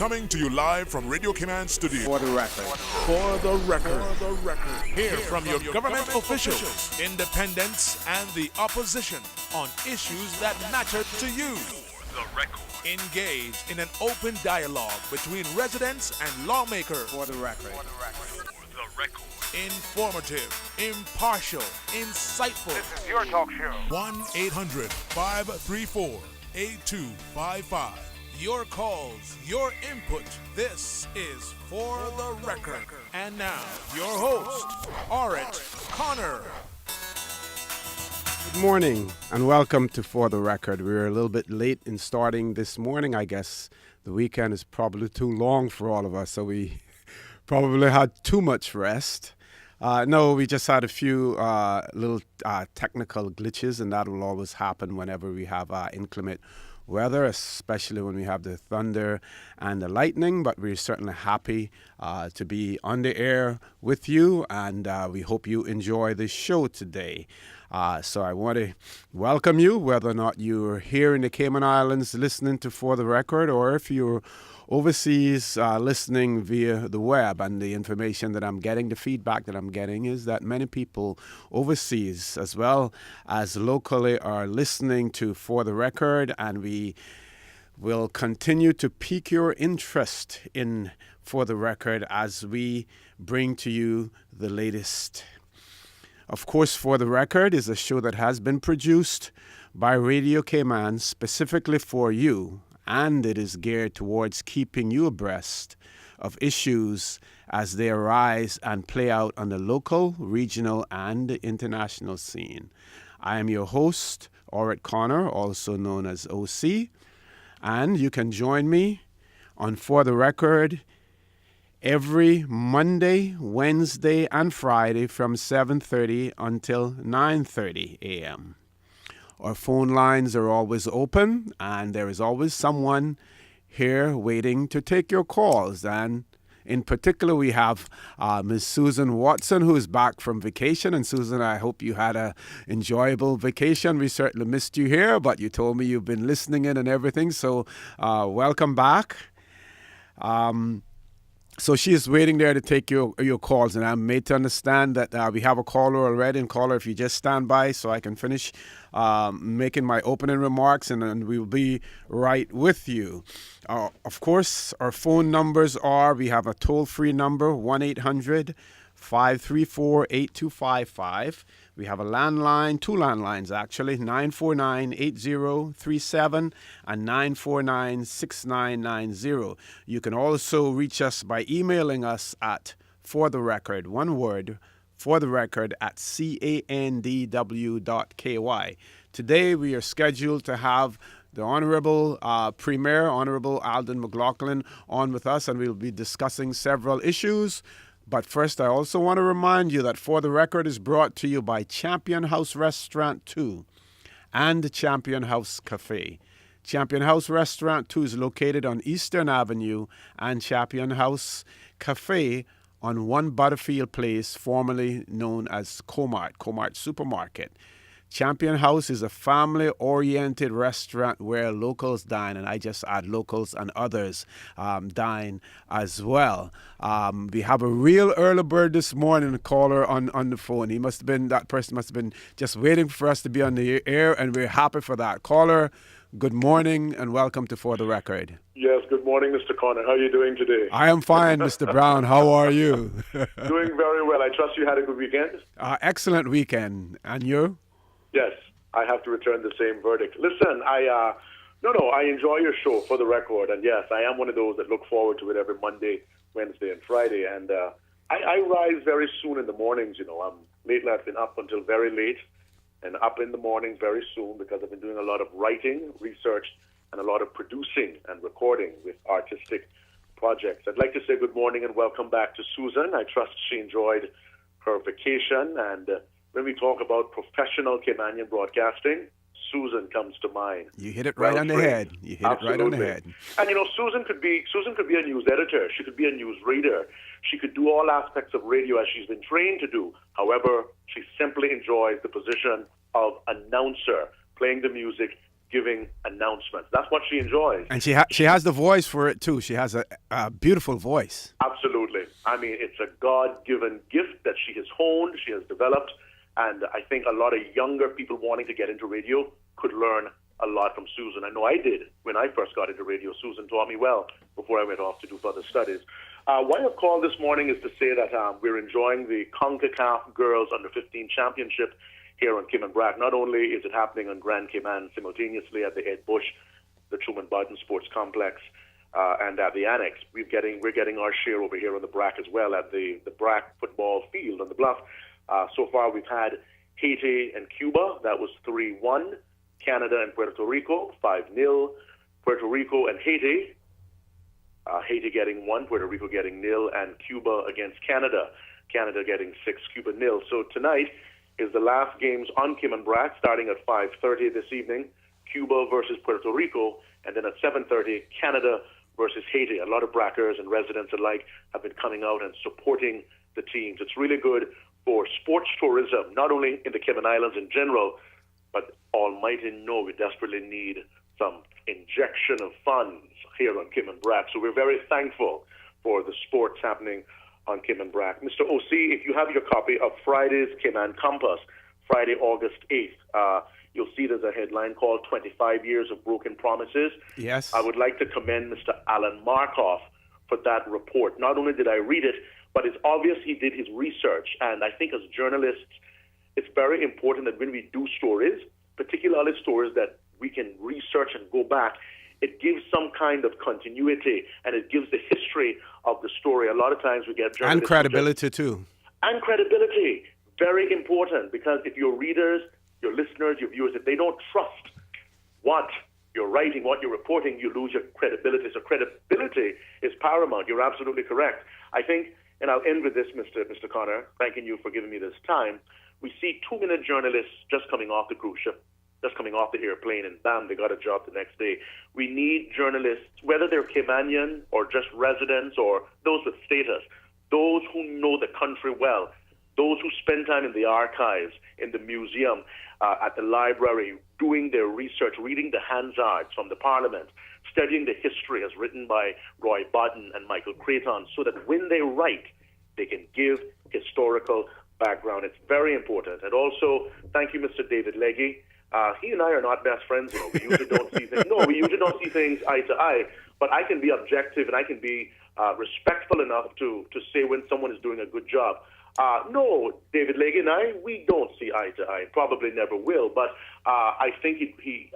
Coming to you live from Radio Cayman Studio. For the record. For the record. For the record. Hear from your government officials, independents, and the opposition on issues that matter to you. The record. Engage in an open dialogue between residents and lawmakers. For the record. For the record. The record. Informative, impartial, insightful. This is your talk show. 1-800-534-8255. Your calls, your input. This is For the Record. And now, your host, Orit Connor. Good morning and welcome to For the Record. We're a little bit late in starting this morning. I guess the weekend is probably too long for all of us, so we probably had too much rest. No, we just had a few little technical glitches, and that will always happen whenever we have inclement weather, especially when we have the thunder and the lightning. But we're certainly happy to be on the air with you, and we hope you enjoy the show today. So I want to welcome you, whether or not you're here in the Cayman Islands listening to For the Record, or if you're overseas listening via the web. And the information that I'm getting, the feedback that I'm getting is that many people overseas as well as locally are listening to For the Record, and we will continue to pique your interest in For the Record as we bring to you the latest. Of course, For the Record is a show that has been produced by Radio Cayman specifically for you, and it is geared towards keeping you abreast of issues as they arise and play out on the local, regional, and international scene. I am your host, Orit Connor, also known as OC, and you can join me on For the Record every Monday, Wednesday, and Friday from 7:30 until 9:30 a.m. Our phone lines are always open, and there is always someone here waiting to take your calls. And in particular, we have Ms. Susan Watson, who is back from vacation. And Susan, I hope you had an enjoyable vacation. We certainly missed you here, but you told me you've been listening in and everything. So welcome back. So she is waiting there to take your calls, and I'm made to understand that we have a caller already. And caller, if you just stand by so I can finish making my opening remarks, and we'll be right with you. Of course, our phone numbers are, we have a toll-free number, 1-800-534-8255. We have a landline, two landlines actually, 949-8037 and 949-6990. You can also reach us by emailing us at fortherecord, one word, fortherecord at candw.ky. Today we are scheduled to have the Honorable Premier, Honorable Alden McLaughlin, on with us, and we'll be discussing several issues. But first, I also want to remind you that For the Record is brought to you by Champion House Restaurant 2 and Champion House Cafe. Champion House Restaurant 2 is located on Eastern Avenue, and Champion House Cafe on 1 Butterfield Place, formerly known as Comart Supermarket. Champion House is a family-oriented restaurant where locals dine, and I just add locals and others dine as well. We have a real early bird this morning, a caller on the phone. That person must have been just waiting for us to be on the air, and we're happy for that. Caller, good morning and welcome to For the Record. Yes, good morning, Mr. Connor. How are you doing today? I am fine, Mr. Brown. How are you? Doing very well. I trust you had a good weekend? Excellent weekend. And you? Yes, I have to return the same verdict. Listen, I enjoy your show, For the Record, and yes, I am one of those that look forward to it every Monday, Wednesday, and Friday. And I rise very soon in the mornings. Lately I've been up until very late, and up in the mornings very soon because I've been doing a lot of writing, research, and a lot of producing and recording with artistic projects. I'd like to say good morning and welcome back to Susan. I trust she enjoyed her vacation, and when we talk about professional Caymanian broadcasting, Susan comes to mind. You hit it right on the head. And Susan could be a news editor. She could be a news reader. She could do all aspects of radio as she's been trained to do. However, she simply enjoys the position of announcer, playing the music, giving announcements. That's what she enjoys. And she has the voice for it, too. She has a beautiful voice. Absolutely. I mean, it's a God-given gift that she has honed, she has developed, and I think a lot of younger people wanting to get into radio could learn a lot from Susan. I know I did when I first got into radio. Susan taught me well before I went off to do further studies. Why I've called this morning is to say that we're enjoying the CONCACAF Girls Under-15 Championship here on Cayman Brac. Not only is it happening on Grand Cayman simultaneously at the Ed Bush, the Truman Barton Sports Complex, and at the Annex, we're getting our share over here on the Brac as well at the Brac football field on the Bluff. So far, we've had Haiti and Cuba. That was 3-1. Canada and Puerto Rico, 5-0. Puerto Rico and Haiti. Haiti getting 1, Puerto Rico getting 0, and Cuba against Canada. Canada getting 6, Cuba 0. So tonight is the last games on Cayman Brac, starting at 5:30 this evening. Cuba versus Puerto Rico, and then at 7:30, Canada versus Haiti. A lot of Brackers and residents alike have been coming out and supporting the teams. It's really good for sports tourism, not only in the Cayman Islands in general, but almighty know we desperately need some injection of funds here on Cayman Brac. So we're very thankful for the sports happening on Cayman Brac. Mr. OC, if you have your copy of Friday's Cayman Compass, Friday, August 8th, you'll see there's a headline called 25 Years of Broken Promises. Yes. I would like to commend Mr. Alan Markoff for that report. Not only did I read it, but it's obvious he did his research. And I think as journalists, it's very important that when we do stories, particularly stories that we can research and go back, it gives some kind of continuity and it gives the history of the story. A lot of times we get journalists... And credibility, too. And credibility. Very important, because if your readers, your listeners, your viewers, if they don't trust what you're writing, what you're reporting, you lose your credibility. So credibility is paramount. You're absolutely correct. I think, and I'll end with this, Mr. Connor, thanking you for giving me this time. We see 2-minute journalists just coming off the cruise ship, just coming off the airplane, and bam, they got a job the next day. We need journalists, whether they're Caymanian or just residents or those with status, those who know the country well, those who spend time in the archives, in the museum, at the library, doing their research, reading the Hansards from the Parliament, studying the history as written by Roy Barton and Michael Creighton, so that when they write, they can give historical background. It's very important. And also, thank you, Mr. David Legge. He and I are not best friends. We usually don't see things. No, we usually don't see things eye to eye. But I can be objective and I can be respectful enough to say when someone is doing a good job. No, David Legge and we don't see eye to eye. Probably never will. But I think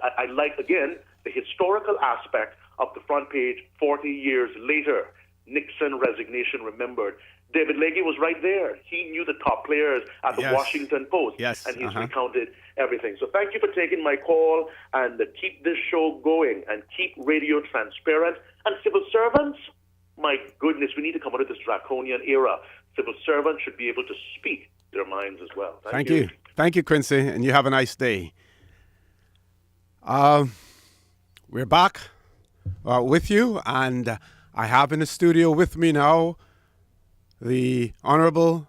I like, again, the historical aspect of the front page 40 years later. Nixon resignation remembered. David Legge was right there. He knew the top players at the Washington Post, and he's recounted everything. So thank you for taking my call, and keep this show going, and keep radio transparent. And civil servants, my goodness, we need to come out of this draconian era. Civil servants should be able to speak their minds as well. Thank you. Thank you, Quincy, and you have a nice day. We're back with you, and I have in the studio with me now the Honorable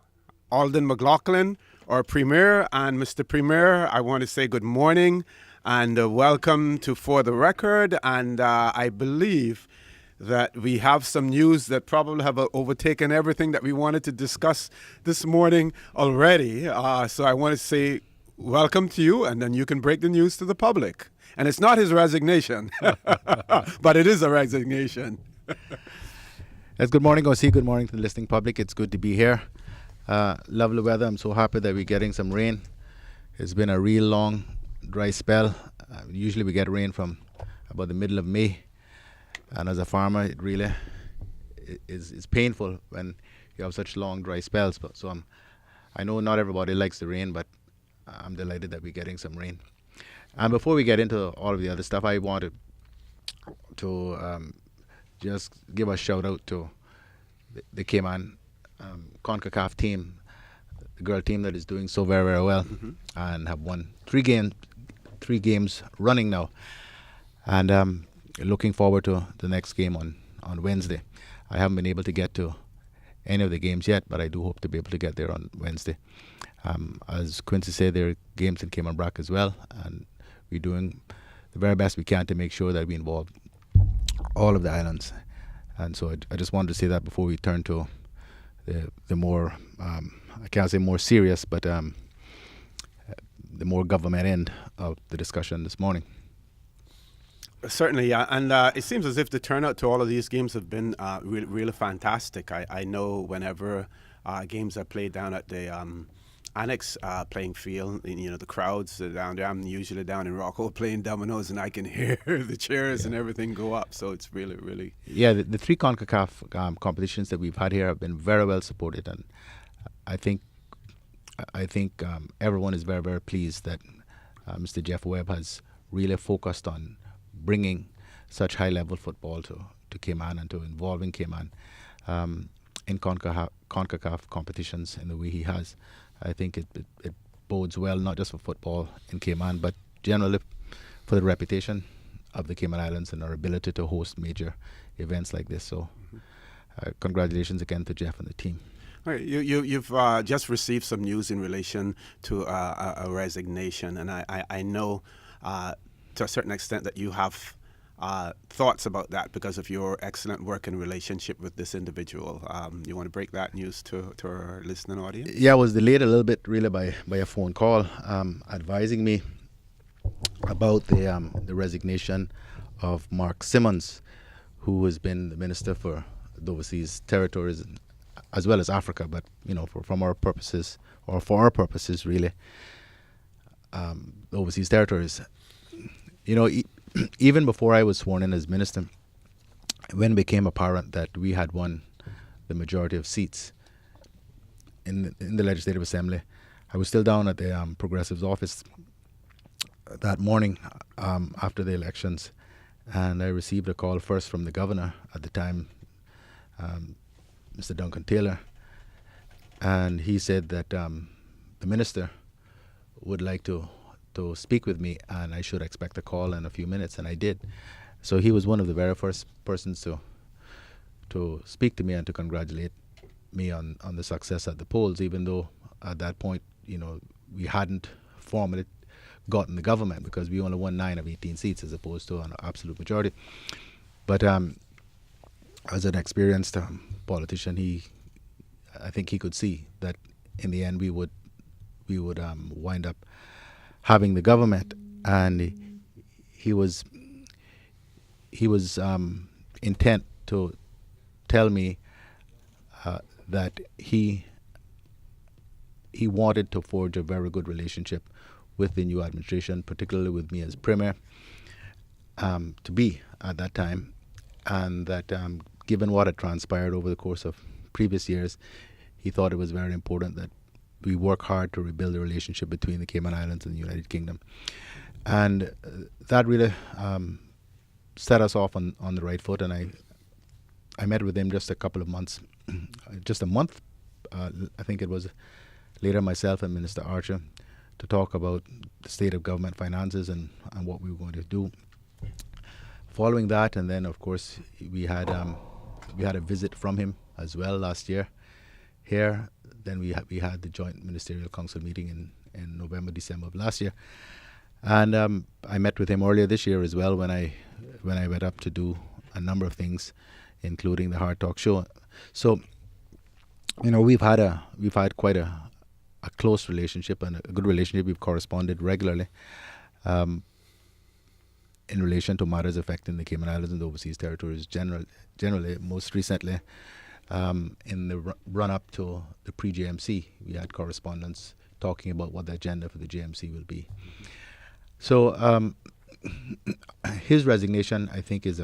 Alden McLaughlin, our Premier. And Mr. Premier, I want to say good morning and welcome to For the Record. And I believe that we have some news that probably have overtaken everything that we wanted to discuss this morning already. So I want to say welcome to you, and then you can break the news to the public. And it's not his resignation, but it is a resignation. Yes, good morning, OC. Good morning to the listening public. It's good to be here. Lovely weather. I'm so happy that we're getting some rain. It's been a real long, dry spell. Usually we get rain from about the middle of May. And as a farmer, it really is painful when you have such long, dry spells. So I know not everybody likes the rain, but I'm delighted that we're getting some rain. And before we get into all of the other stuff, I wanted to just give a shout out to the Cayman CONCACAF team, the girl team that is doing so very, very well, and have won three games running now. And looking forward to the next game on Wednesday. I haven't been able to get to any of the games yet, but I do hope to be able to get there on Wednesday. As Quincy said, there are games in Cayman Brac as well, and we're doing the very best we can to make sure that we involve all of the islands. And so I just wanted to say that before we turn to the more, I can't say more serious, but the more government end of the discussion this morning. Certainly, yeah. And it seems as if the turnout to all of these games have been really fantastic. I know whenever games are played down at the Annex playing field, the crowds are down there. I'm usually down in Rocco playing dominoes, and I can hear the cheers and everything go up. So it's really... Yeah, the three CONCACAF competitions that we've had here have been very well supported, and I think everyone is very, very pleased that Mr. Jeff Webb has really focused on bringing such high-level football to Cayman and to involving Cayman in CONCACAF competitions in the way he has. I think it bodes well, not just for football in Cayman, but generally for the reputation of the Cayman Islands and our ability to host major events like this. So congratulations again to Jeff and the team. All right, you've just received some news in relation to a resignation, and I know to a certain extent that you have thoughts about that because of your excellent work and relationship with this individual. You want to break that news to our listening audience? Yeah, I was delayed a little bit really by a phone call advising me about the resignation of Mark Simmons, who has been the minister for the overseas territories as well as Africa, but for our purposes really, the overseas territories. Even before I was sworn in as minister, when it became apparent that we had won the majority of seats in the Legislative Assembly, I was still down at the Progressives office that morning after the elections, and I received a call first from the governor at the time, Mr. Duncan Taylor, and he said that the minister would like to speak with me, and I should expect a call in a few minutes, and I did. So he was one of the very first persons to speak to me and to congratulate me on the success at the polls, even though at that point, we hadn't formally gotten the government because we only won 9 of 18 seats as opposed to an absolute majority. But as an experienced politician, I think he could see that in the end we would wind up having the government, and he was intent to tell me that he wanted to forge a very good relationship with the new administration, particularly with me as premier to be at that time, and that given what had transpired over the course of previous years, he thought it was very important that we work hard to rebuild the relationship between the Cayman Islands and the United Kingdom. And that really set us off on the right foot. And I met with him just a month, I think it was later, myself and Minister Archer, to talk about the state of government finances and what we were going to do. Following that, and then of course we had a visit from him as well last year here. Then we had the joint ministerial council meeting in November, December of last year, and I met with him earlier this year as well when I went up to do a number of things, including the Hard Talk show. So, we've had quite a close relationship and a good relationship. We've corresponded regularly in relation to matters affecting the Cayman Islands and the overseas territories generally. Most recently, in the run-up to the pre-JMC, we had correspondence talking about what the agenda for the JMC will be. So his resignation, I think, it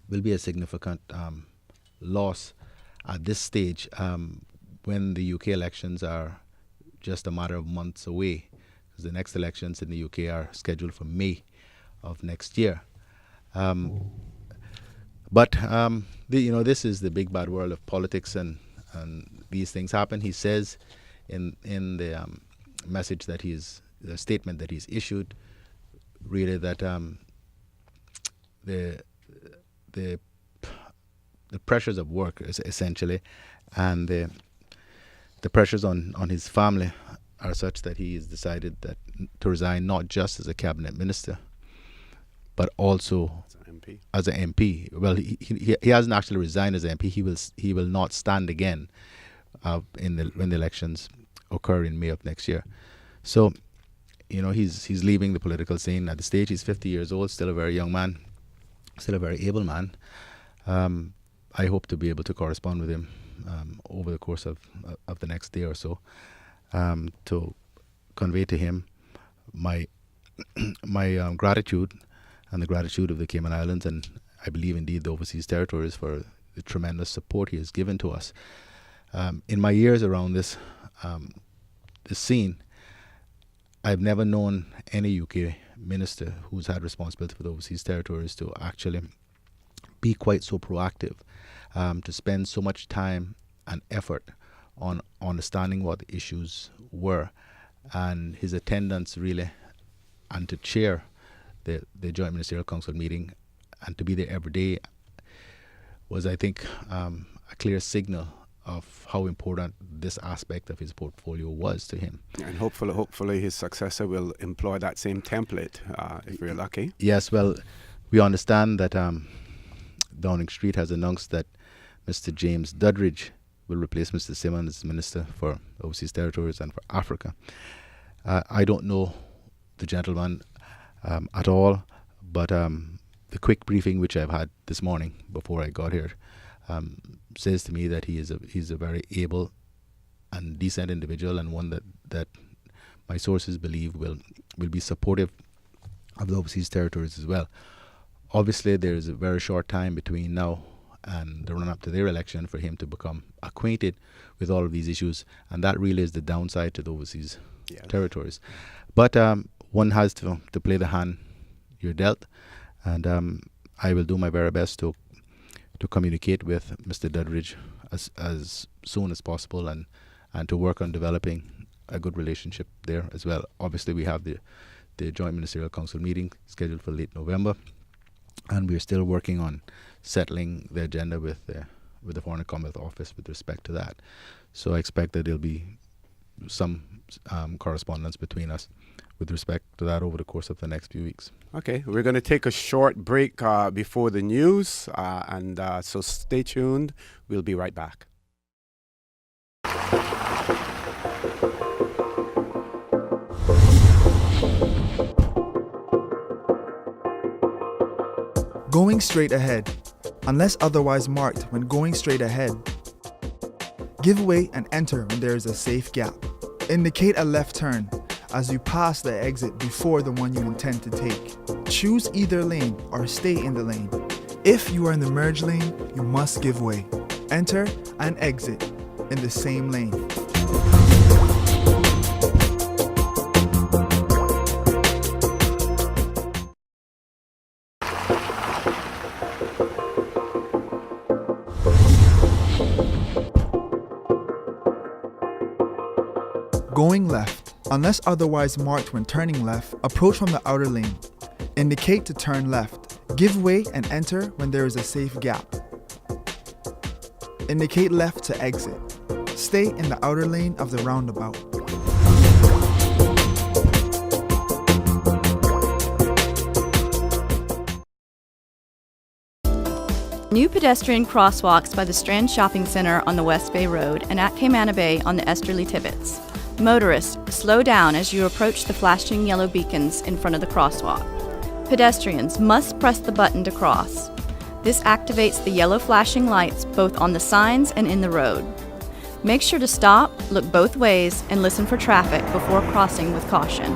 will be a significant loss at this stage when the UK elections are just a matter of months away, because the next elections in the UK are scheduled for May of next year. But this is the big bad world of politics, and these things happen. He says in the message that the statement that he's issued, really that the pressures of work essentially, and the pressures on his family are such that he has decided that to resign, not just as a cabinet minister, but also MP. as an MP. Well, he hasn't actually resigned as an MP. He will not stand again when the elections occur in May of next year. So, he's leaving the political scene at the stage. He's 50 years old, still a very young man, still a very able man. I hope to be able to correspond with him over the course of the next day or so, to convey to him my gratitude and the gratitude of the Cayman Islands, and I believe indeed the overseas territories, for the tremendous support he has given to us. In my years around this scene, I've never known any UK minister who's had responsibility for the overseas territories to actually be quite so proactive, to spend so much time and effort on understanding what the issues were, and his attendance really, and to chair the Joint Ministerial Council meeting and to be there every day was, I think, a clear signal of how important this aspect of his portfolio was to him. And hopefully his successor will employ that same template, if we're lucky. Yes, well, we understand that Downing Street has announced that Mr. James Duddridge will replace Mr. Simmons as Minister for Overseas Territories and for Africa. I don't know the gentleman at all, but the quick briefing which I've had this morning before I got here says to me that he's a very able and decent individual, and one that my sources believe will be supportive of the overseas territories as well. Obviously, there is a very short time between now and the run-up to their election for him to become acquainted with all of these issues, and that really is the downside to the overseas territories. But one has to play the hand you're dealt, and I will do my very best to communicate with Mr. Duddridge as soon as possible, and to work on developing a good relationship there as well. Obviously, we have the Joint Ministerial Council meeting scheduled for late November, and we're still working on settling the agenda with the Foreign and Commonwealth Office with respect to that. So I expect that there'll be some correspondence between us with respect to that over the course of the next few weeks. Okay, we're going to take a short break before the news, so stay tuned. We'll be right back. Going straight ahead, unless otherwise marked when going straight ahead. Give way and enter when there is a safe gap. Indicate a left turn as you pass the exit before the one you intend to take. Choose either lane or stay in the lane. If you are in the merge lane, you must give way. Enter and exit in the same lane. Going left, unless otherwise marked when turning left, approach from the outer lane. Indicate to turn left. Give way and enter when there is a safe gap. Indicate left to exit. Stay in the outer lane of the roundabout. New pedestrian crosswalks by the Strand Shopping Center on the West Bay Road and at Cayman Bay on the Esterly Tibbets. Motorists, slow down as you approach the flashing yellow beacons in front of the crosswalk. Pedestrians must press the button to cross. This activates the yellow flashing lights both on the signs and in the road. Make sure to stop, look both ways, and listen for traffic before crossing with caution.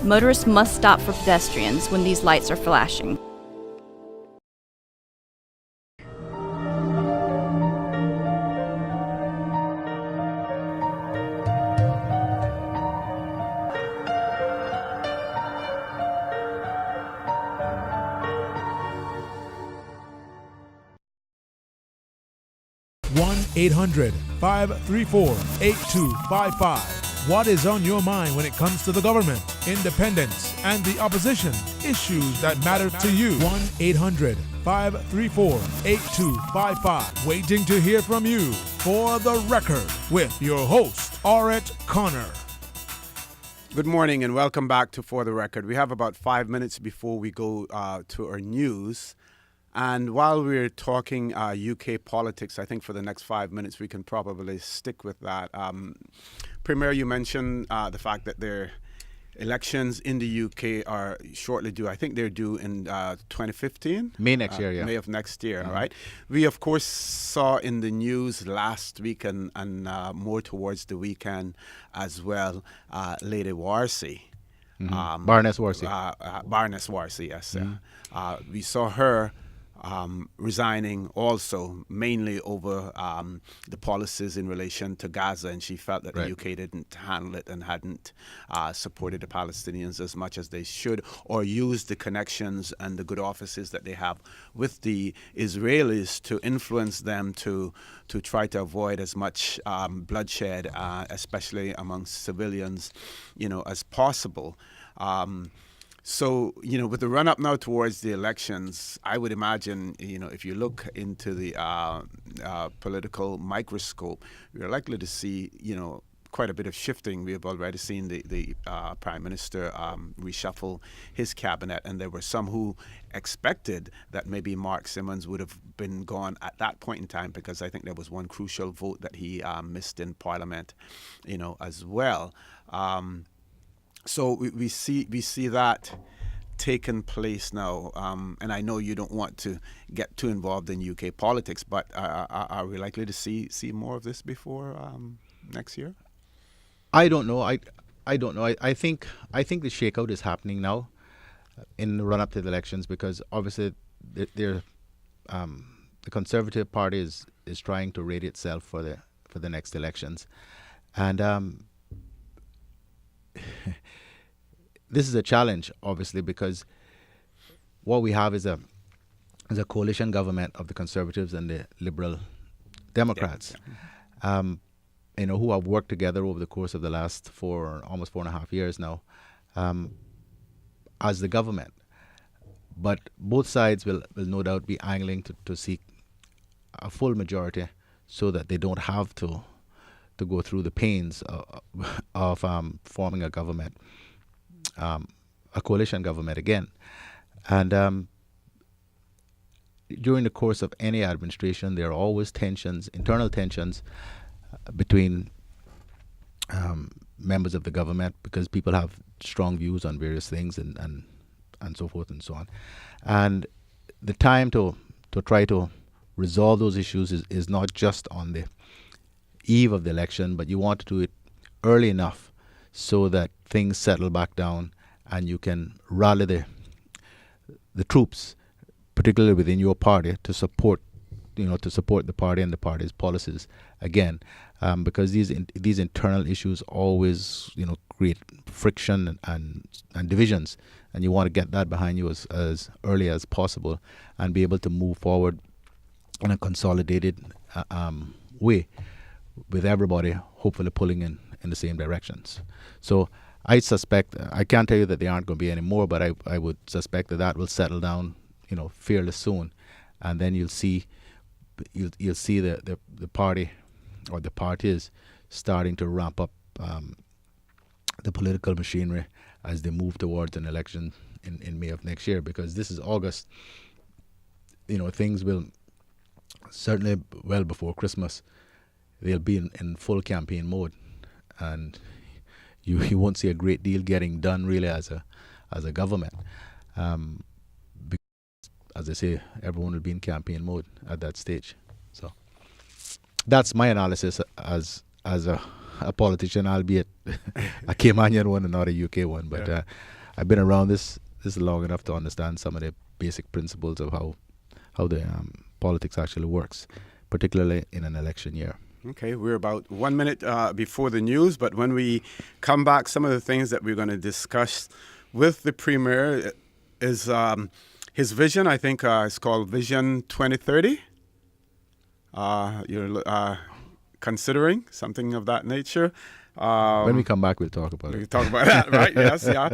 Motorists must stop for pedestrians when these lights are flashing. One 1-800-534-8255. What is on your mind when it comes to the government, independence, and the opposition? Issues that matter to you. 1-800-534-8255. Waiting to hear from you. For the Record, with your host, Auret Connor. Good morning and welcome back to For the Record. We have about 5 minutes before we go to our news. And while we're talking UK politics, I think for the next 5 minutes we can probably stick with that. Premier, you mentioned the fact that their elections in the UK are shortly due. I think they're due in 2015. May next year, yeah. May of next year, right? We, of course, saw in the news last week and more towards the weekend as well, Lady Warsi. Baroness Warsi. Baroness Warsi, yes. We saw her resigning also, mainly over the policies in relation to Gaza, and she felt that the UK didn't handle it and hadn't supported the Palestinians as much as they should, or used the connections and the good offices that they have with the Israelis to influence them to try to avoid as much bloodshed, especially amongst civilians, as possible. So, with the run-up now towards the elections, I would imagine, if you look into the political microscope, you're likely to see, quite a bit of shifting. We have already seen the Prime Minister reshuffle his cabinet, and there were some who expected that maybe Mark Simmons would have been gone at that point in time, because I think there was one crucial vote that he missed in Parliament, as well. So we see that taking place now, and I know you don't want to get too involved in UK politics, but are we likely to see more of this before next year? I don't know. I don't know. I think the shakeout is happening now in the run up to the elections, because obviously the Conservative Party is trying to ready itself for the next elections, and this is a challenge, obviously, because what we have is a coalition government of the Conservatives and the Liberal Democrats, who have worked together over the course of the last almost 4.5 years now, as the government. But both sides will no doubt be angling to seek a full majority, so that they don't have to go through the pains of forming a government, a coalition government again. And during the course of any administration, there are always tensions, internal tensions between members of the government, because people have strong views on various things and so forth and so on. And the time to try to resolve those issues is not just on the eve of the election, but you want to do it early enough so that things settle back down and you can rally the troops, particularly within your party, to support the party and the party's policies again, because these internal issues always create friction and divisions, and you want to get that behind you as early as possible and be able to move forward in a consolidated way, with everybody hopefully pulling in the same directions. So I suspect, I can't tell you that there aren't going to be any more, but I would suspect that will settle down, fairly soon, and then you'll see the party or the parties starting to ramp up the political machinery as they move towards an election in May of next year, because this is August. Things will certainly well before Christmas. They'll be in full campaign mode, and you won't see a great deal getting done really as a government, because, as I say, everyone will be in campaign mode at that stage. So that's my analysis as a politician, albeit a Caymanian one and not a UK one. But I've been around this long enough to understand some of the basic principles of how the politics actually works, particularly in an election year. Okay, we're about 1 minute before the news, but when we come back, some of the things that we're going to discuss with the Premier is his vision. I think it's called Vision 2030. You're considering something of that nature. When we come back, we'll talk about it. We'll talk about that, right? Yes, yeah.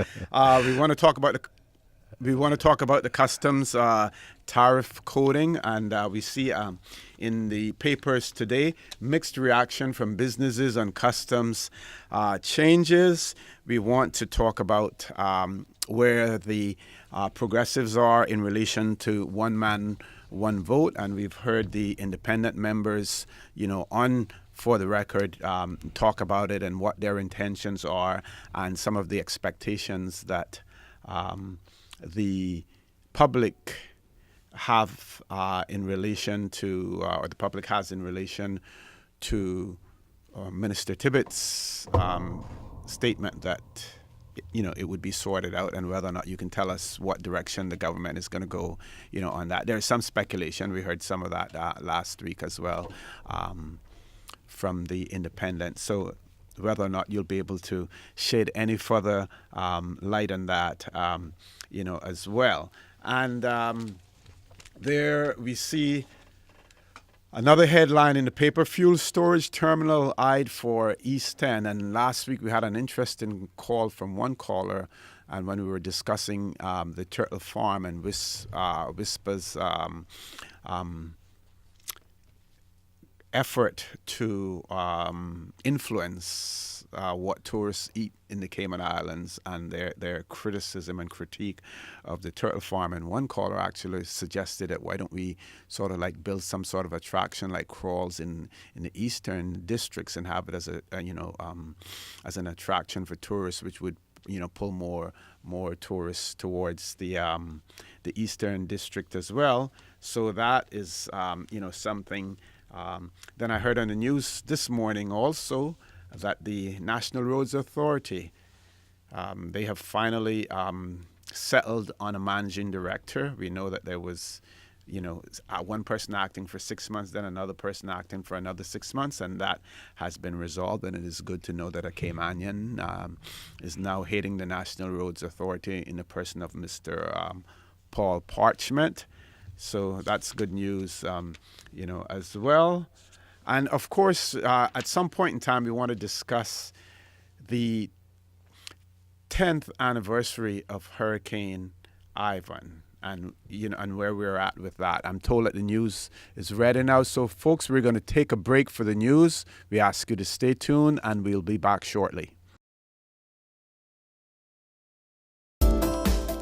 We want to talk about we want to talk about the customs tariff coding, and we see in the papers today mixed reaction from businesses on customs changes. We want to talk about where the progressives are in relation to one man, one vote, and we've heard the independent members, on For the Record, talk about it and what their intentions are and some of the expectations that the public have in relation to, or the public has in relation to Minister Tibbetts' statement that it would be sorted out, and whether or not you can tell us what direction the government is going to go, on that. There's some speculation. We heard some of that last week as well from the independents. So whether or not you'll be able to shed any further light on that, as well. And there we see another headline in the paper: fuel storage terminal eyed for East End. And last week we had an interesting call from one caller, and when we were discussing the turtle farm and Whisper's effort to influence what tourists eat in the Cayman Islands, and their criticism and critique of the turtle farm. And one caller actually suggested that why don't we sort of like build some sort of attraction like crawls in the eastern districts and have it as as an attraction for tourists, which would pull more tourists towards the eastern district as well. So that is something. Then I heard on the news this morning also that the National Roads Authority, they have finally settled on a managing director. We know that there was, one person acting for 6 months, then another person acting for another 6 months, and that has been resolved. And it is good to know that a Caymanian is now heading the National Roads Authority in the person of Mr. Paul Parchment. So that's good news, as well. And of course, at some point in time, we want to discuss the 10th anniversary of Hurricane Ivan and where we're at with that. I'm told that the news is ready now. So folks, we're going to take a break for the news. We ask you to stay tuned, and we'll be back shortly.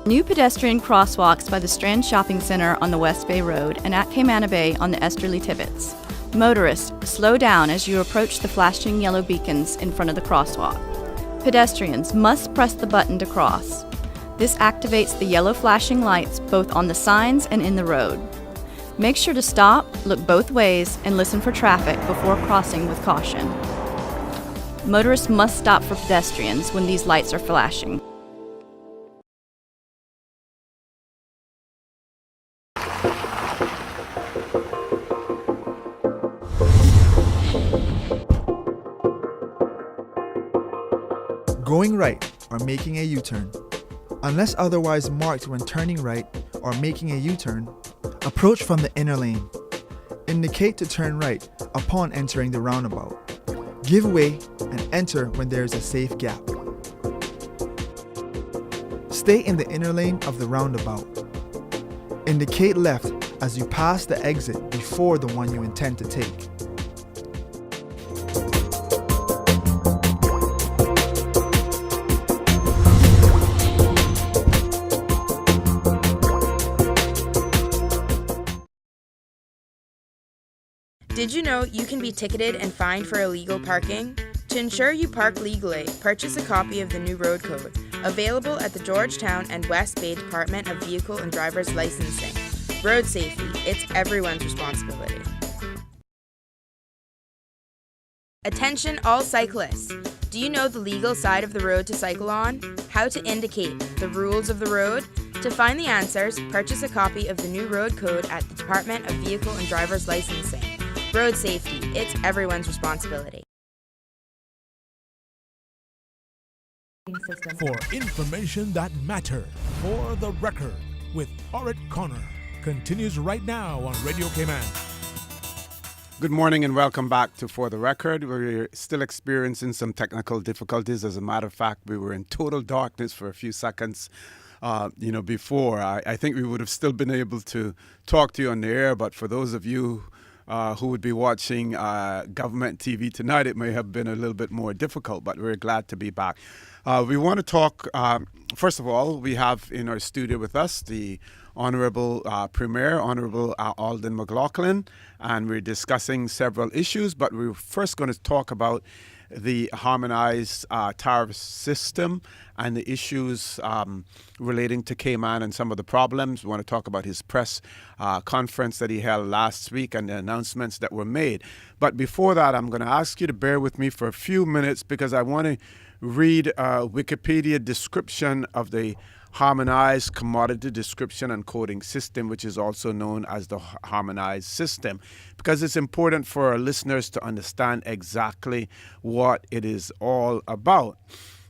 New pedestrian crosswalks by the Strand Shopping Center on the West Bay Road and at Cayman Bay on the Esterly Tibbetts. Motorists, slow down as you approach the flashing yellow beacons in front of the crosswalk. Pedestrians must press the button to cross. This activates the yellow flashing lights both on the signs and in the road. Make sure to stop, look both ways, and listen for traffic before crossing with caution. Motorists must stop for pedestrians when these lights are flashing. Going right or making a U-turn. Unless otherwise marked when turning right or making a U-turn, approach from the inner lane. Indicate to turn right upon entering the roundabout. Give way and enter when there is a safe gap. Stay in the inner lane of the roundabout. Indicate left as you pass the exit before the one you intend to take. Did you know you can be ticketed and fined for illegal parking? To ensure you park legally, purchase a copy of the new road code, available at the Georgetown and West Bay Department of Vehicle and Driver's Licensing. Road safety, it's everyone's responsibility. Attention all cyclists! Do you know the legal side of the road to cycle on? How to indicate the rules of the road? To find the answers, purchase a copy of the new road code at the Department of Vehicle and Driver's Licensing. Road safety, it's everyone's responsibility. For information that matters, For the Record with Orit Connor continues right now on Radio Cayman. Good morning and welcome back to For the Record. We're still experiencing some technical difficulties. As a matter of fact, we were in total darkness for a few seconds before. I think we would have still been able to talk to you on the air, but for those of you who would be watching government TV tonight, it may have been a little bit more difficult, but we're glad to be back. We want to talk, first of all, we have in our studio with us the Honorable Premier, Honorable Alden McLaughlin, and we're discussing several issues, but we're first going to talk about the harmonized tariff system and the issues relating to Cayman and some of the problems. We want to talk about his press conference that he held last week and the announcements that were made. But before that, I'm going to ask you to bear with me for a few minutes because I want to read a Wikipedia description of the Harmonized Commodity Description and Coding System, which is also known as the Harmonized System, because it's important for our listeners to understand exactly what it is all about.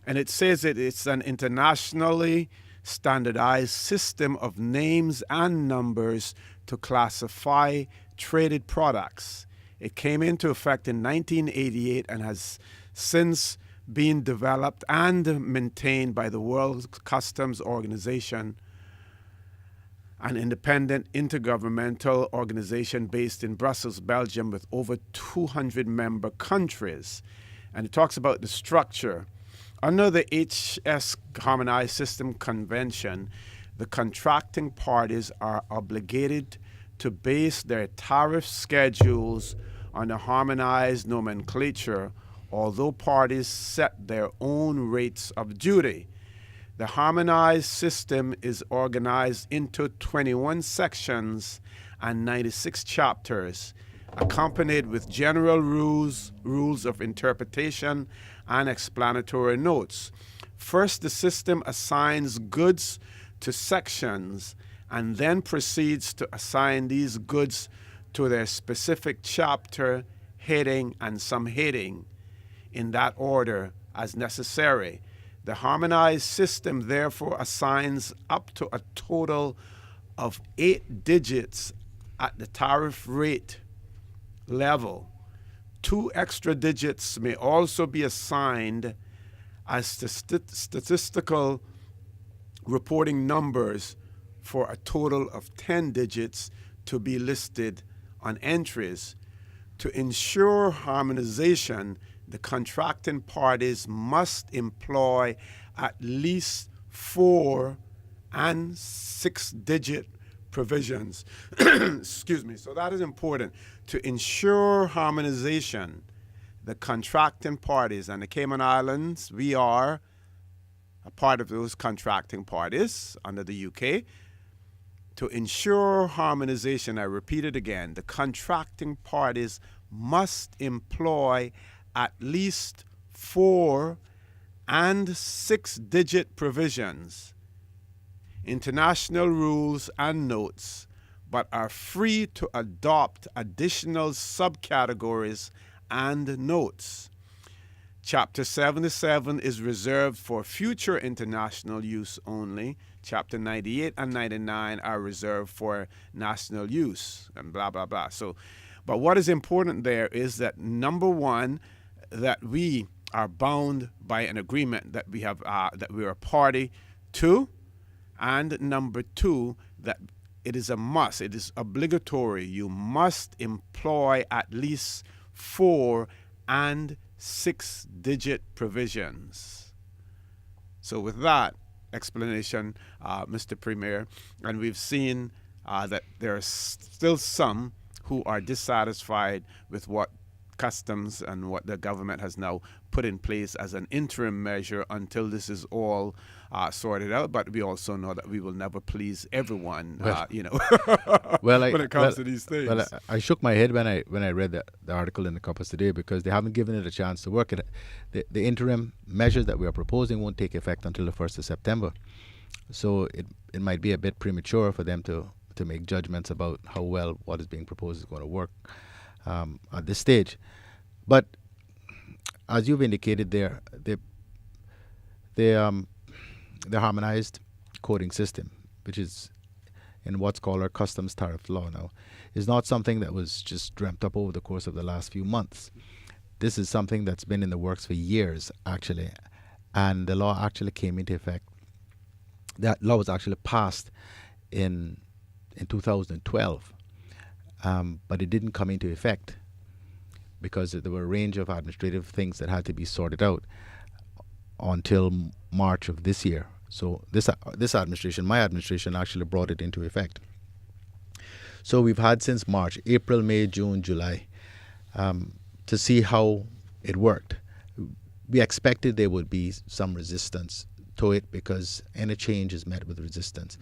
And it says it's an internationally standardized system of names and numbers to classify traded products. It came into effect in 1988 and has since being developed and maintained by the World Customs Organization, an independent intergovernmental organization based in Brussels, Belgium, with over 200 member countries. And it talks about the structure. Under the HS Harmonized System Convention, the contracting parties are obligated to base their tariff schedules on a harmonized nomenclature, although parties set their own rates of duty. The harmonized system is organized into 21 sections and 96 chapters, accompanied with general rules of interpretation, and explanatory notes. First, the system assigns goods to sections and then proceeds to assign these goods to their specific chapter, heading, and subheading, in that order as necessary. The harmonized system therefore assigns up to a total of 8 digits at the tariff rate level. 2 extra digits may also be assigned as statistical reporting numbers for a total of 10 digits to be listed on entries. To ensure harmonization, the contracting parties must employ at least 4 and 6-digit provisions. Excuse me. So that is important. To ensure harmonization, the contracting parties, and the Cayman Islands, we are a part of those contracting parties under the UK. To ensure harmonization, I repeat it again, the contracting parties must employ at least 4 and 6-digit provisions, international rules and notes, but are free to adopt additional subcategories and notes. Chapter 77 is reserved for future international use only. Chapter 98 and 99 are reserved for national use, and blah, blah, blah. So, but what is important there is that, number one, that we are bound by an agreement that we have, that we are a party to, and number two, that it is a must, it is obligatory. You must employ at least 4 and 6-digit provisions. So with that explanation, Mr. Premier, and we've seen that there are still some who are dissatisfied with what customs and what the government has now put in place as an interim measure until this is all sorted out. But we also know that we will never please everyone, when it comes to these things. Well, I shook my head when I read the article in the Compass today, because they haven't given it a chance to work. The interim measures that we are proposing won't take effect until the 1st of September. So it might be a bit premature for them to make judgments about how well what is being proposed is going to work at this stage. But as you've indicated there, the harmonized coding system, which is in what's called our customs tariff law now, is not something that was just dreamt up over the course of the last few months. This is something that's been in the works for years, actually, and the law actually came into effect That law was actually passed in 2012, but it didn't come into effect because there were a range of administrative things that had to be sorted out until March of this year. So this administration, my administration, actually brought it into effect. So we've had since March, April, May, June, July, to see how it worked. We expected there would be some resistance to it because any change is met with resistance.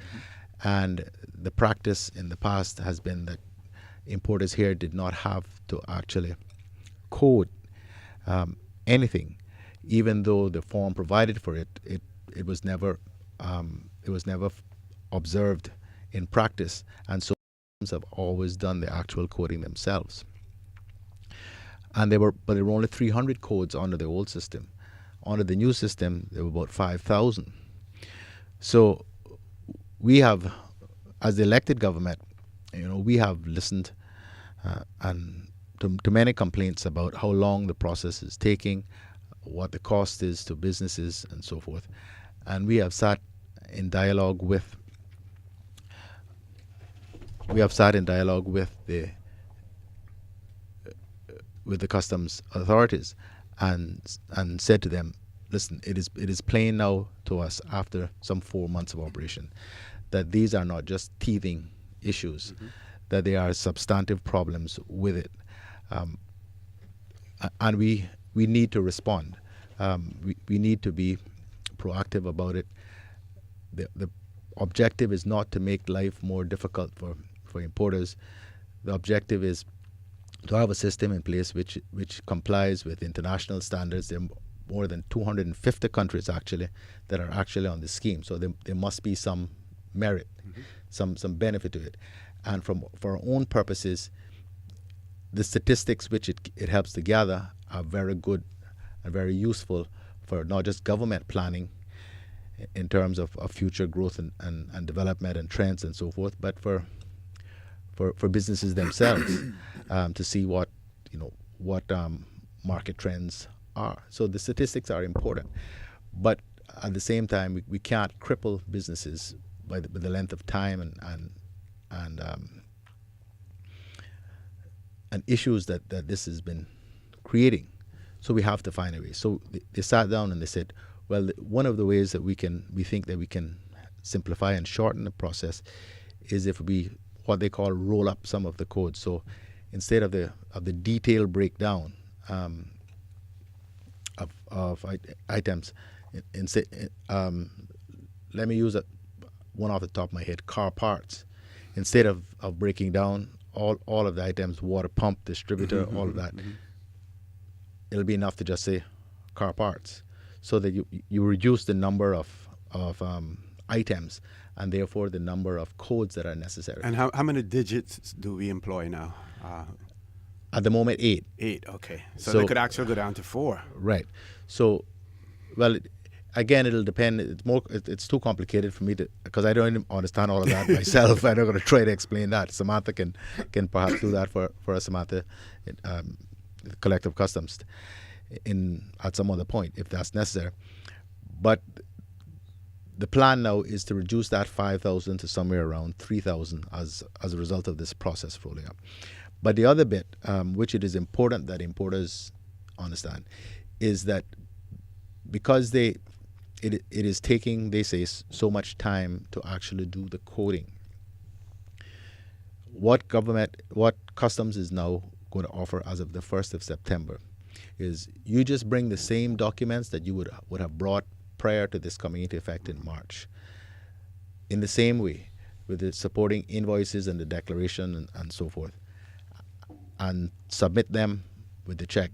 And the practice in the past has been that importers here did not have to actually code anything, even though the form provided for it, it was never observed in practice, and so have always done the actual coding themselves. And there were only 300 codes under the old system. Under the new system, there were about 5,000. So we have, as the elected government, we have listened and to many complaints about how long the process is taking, what the cost is to businesses, and so forth. And we have sat in dialogue with the customs authorities and said to them, listen, it is plain now to us after some 4 months of operation that these are not just teething issues, that there are substantive problems with it, and we need to respond. We need to be proactive about it. The objective is not to make life more difficult for importers. The objective is to have a system in place which complies with international standards. There are more than 250 countries actually that are actually on the scheme, so there must be some merit, some benefit to it. And for our own purposes, the statistics which it helps to gather are very good and very useful for not just government planning in terms of future growth and development and trends and so forth, but for businesses themselves to see what market trends are. So the statistics are important, but at the same time we can't cripple businesses by the length of time and issues that this has been creating. So we have to find a way. So they sat down and they said, well, one of the ways that we think that we can simplify and shorten the process is if we, what they call, roll up some of the codes. So instead of the detailed breakdown of items, let me use one off the top of my head, car parts. Instead of breaking down all of the items, water pump, distributor, all of that, it'll be enough to just say car parts, so that you reduce the number of items and therefore the number of codes that are necessary. And how many digits do we employ now? At the moment, 8. 8, okay. So they could actually go down to 4. Right. So, well, again, it'll depend. It's too complicated for me to, because I don't even understand all of that myself. I'm not going to try to explain that. Samantha can perhaps do that for us, Samantha, Collective Customs, at some other point if that's necessary. But the plan now is to reduce that 5,000 to somewhere around 3,000 as a result of this process rolling up. But the other bit, which it is important that importers understand, is that because it is taking, they say, so much time to actually do the coding, what customs is now going to offer as of the 1st of September is you just bring the same documents that you would have brought prior to this coming into effect in March, in the same way, with the supporting invoices and the declaration and so forth, and submit them with the check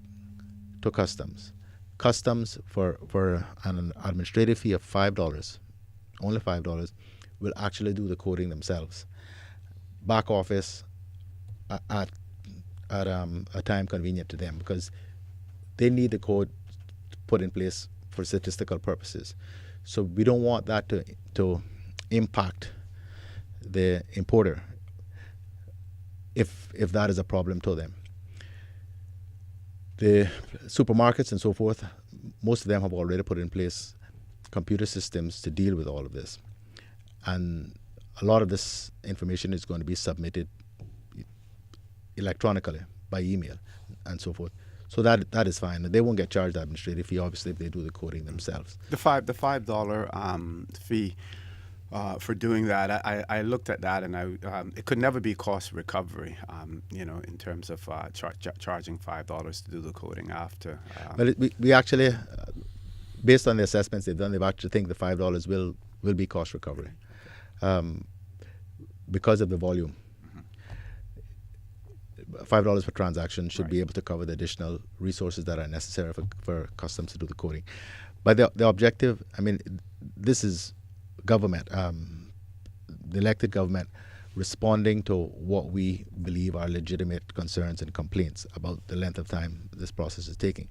to customs. Customs, for an administrative fee of $5, only $5, will actually do the coding themselves. Back office at a time convenient to them, because they need the code put in place for statistical purposes. So we don't want that to impact the importer if that is a problem to them. The supermarkets and so forth, most of them have already put in place computer systems to deal with all of this. and a lot of this information is going to be submitted electronically by email and so forth. So that is fine. They won't get charged administrative fee, obviously, if they do the coding themselves. The $5 fee for doing that, I looked at that, and it could never be cost recovery. In terms of charging $5 to do the coding after. But we actually, based on the assessments they've done, they've actually think the $5 will be cost recovery because of the volume. $5 per transaction should be able to cover the additional resources that are necessary for customs to do the coding. But the objective, this is government, the elected government, responding to what we believe are legitimate concerns and complaints about the length of time this process is taking.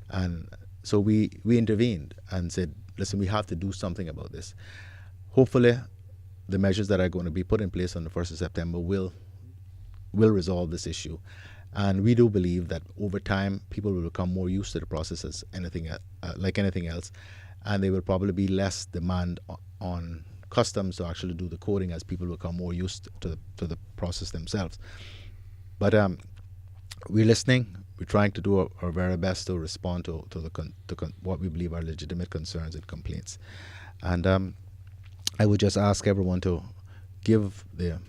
And so we intervened and said, listen, we have to do something about this. Hopefully, the measures that are going to be put in place on the 1st of September will resolve this issue. And we do believe that over time, people will become more used to the process as like anything else, and there will probably be less demand on customs to actually do the coding as people become more used to the process themselves. But we're listening. We're trying to do our very best to respond to what we believe are legitimate concerns and complaints. And I would just ask everyone to give the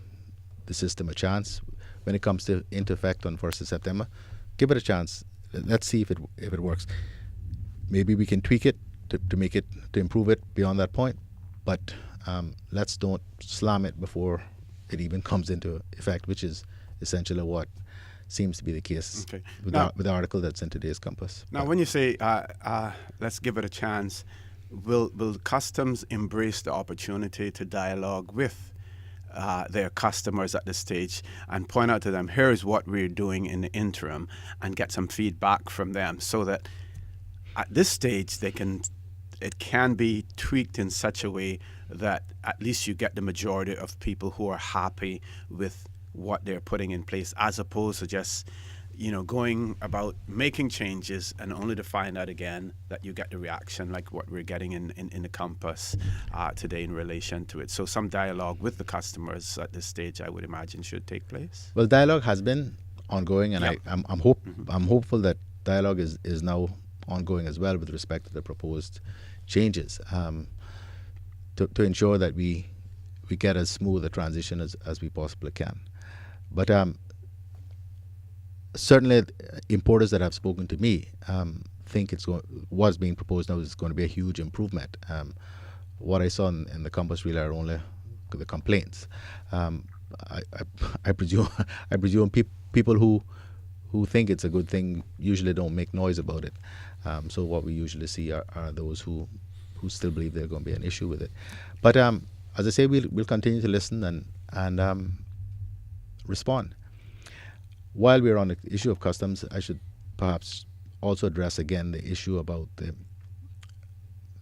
system a chance. When it comes into effect on 1st of September, give it a chance. Let's see if it works. Maybe we can tweak it to improve it beyond that point, but let's don't slam it before it even comes into effect, which is essentially what seems to be the case with the article that's in today's Compass. Now, when you say let's give it a chance, will customs embrace the opportunity to dialogue with their customers at this stage and point out to them, here's what we're doing in the interim, and get some feedback from them, so that at this stage it can be tweaked in such a way that at least you get the majority of people who are happy with what they're putting in place, as opposed to just going about making changes and only to find out again that you get the reaction like what we're getting in the Compass today in relation to it. So some dialogue with the customers at this stage, I would imagine, should take place. Well, dialogue has been ongoing, and I'm hopeful that dialogue is now ongoing as well with respect to the proposed changes, to ensure that we get as smooth a transition as we possibly can. But certainly, importers that have spoken to me think what's being proposed now is going to be a huge improvement. What I saw in the Compass really are only the complaints. I presume people who think it's a good thing usually don't make noise about it. So what we usually see are those who still believe there's going to be an issue with it. But as I say, we'll continue to listen and respond. While we're on the issue of customs, I should perhaps also address again the issue about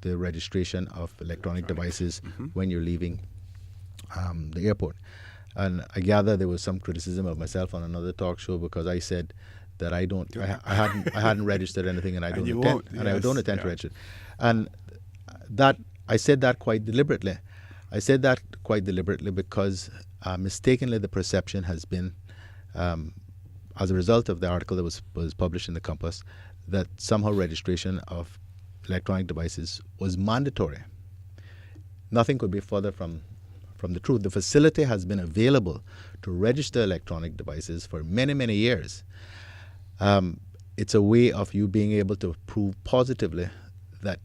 the registration of electronic devices when you're leaving the airport. And I gather there was some criticism of myself on another talk show because I said that I hadn't registered anything, and I don't intend to register. And that I said that quite deliberately. I said that quite deliberately because mistakenly the perception has been, as a result of the article that was published in the Compass, that somehow registration of electronic devices was mandatory. Nothing could be further from the truth. The facility has been available to register electronic devices for many, many years. It's a way of you being able to prove positively that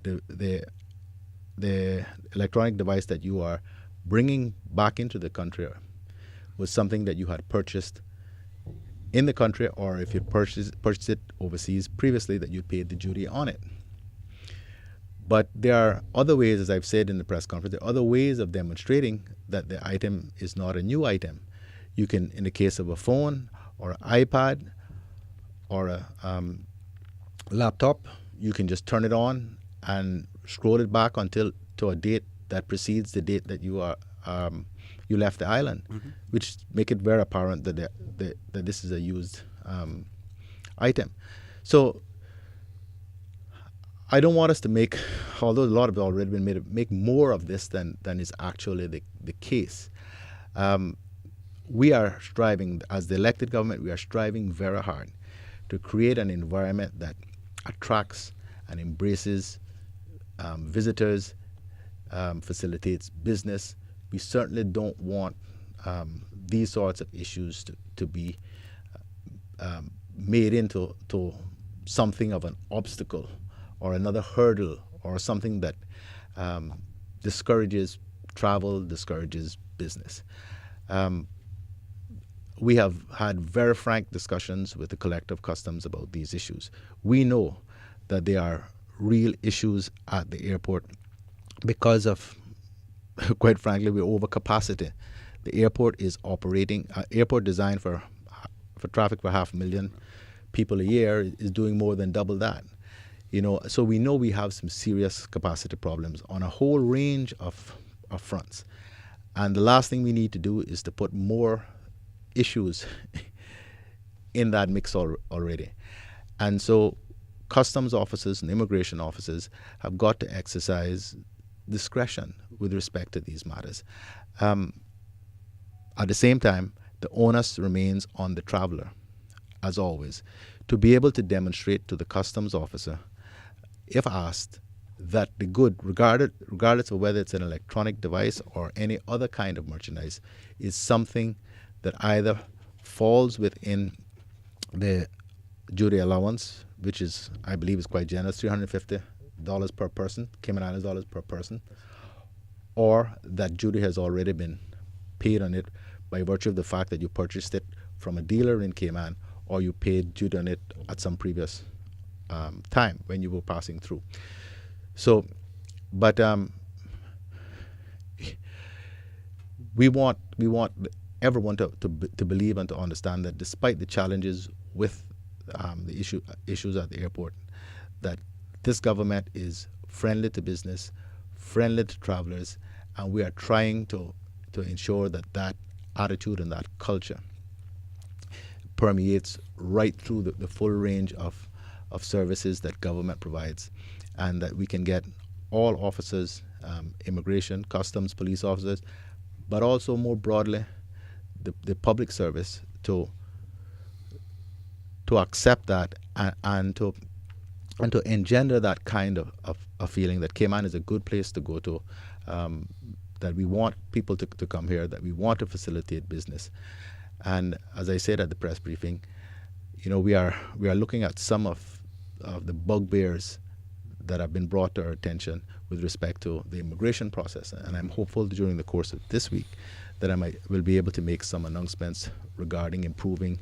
the electronic device that you are bringing back into the country was something that you had purchased in the country, or if you purchased it overseas previously, that you paid the duty on it. But there are other ways, as I've said in the press conference, there are other ways of demonstrating that the item is not a new item. You can, in the case of a phone or an iPad or a laptop, you can just turn it on and scroll it back to a date that precedes the date that you left the island, which make it very apparent that this is a used item. So I don't want us to make, although a lot of it already been made, make more of this than is actually the case. We are striving, as the elected government, we are striving very hard to create an environment that attracts and embraces visitors, facilitates business. We certainly don't want these sorts of issues to be made into something of an obstacle or another hurdle or something that discourages travel, discourages business. We have had very frank discussions with the collective customs about these issues. We know that there are real issues at the airport because of, quite frankly, we're over capacity. The airport is operating, airport designed for traffic for 500,000 people a year is doing more than double that. So we know we have some serious capacity problems on a whole range of fronts. And the last thing we need to do is to put more issues in that mix already. And so customs officers and immigration officers have got to exercise discretion with respect to these matters. At the same time, the onus remains on the traveler, as always, to be able to demonstrate to the customs officer, if asked, that the good, regardless of whether it's an electronic device or any other kind of merchandise, is something that either falls within the duty allowance, which is, I believe, is quite generous, $350 per person, Cayman Islands dollars per person, or that duty has already been paid on it by virtue of the fact that you purchased it from a dealer in Cayman, or you paid duty on it at some previous time when you were passing through. So, but we want everyone to believe and to understand that despite the challenges with the issues at the airport, that this government is friendly to business, friendly to travelers, and we are trying to ensure that attitude and that culture permeates right through the full range of services that government provides, and that we can get all officers, immigration, customs, police officers, but also more broadly the public service to accept that and to engender that kind of feeling that Cayman is a good place to go to, that we want people to come here, that we want to facilitate business. And as I said at the press briefing, we are looking at some of the bugbears that have been brought to our attention with respect to the immigration process. And I'm hopeful during the course of this week that will be able to make some announcements regarding improving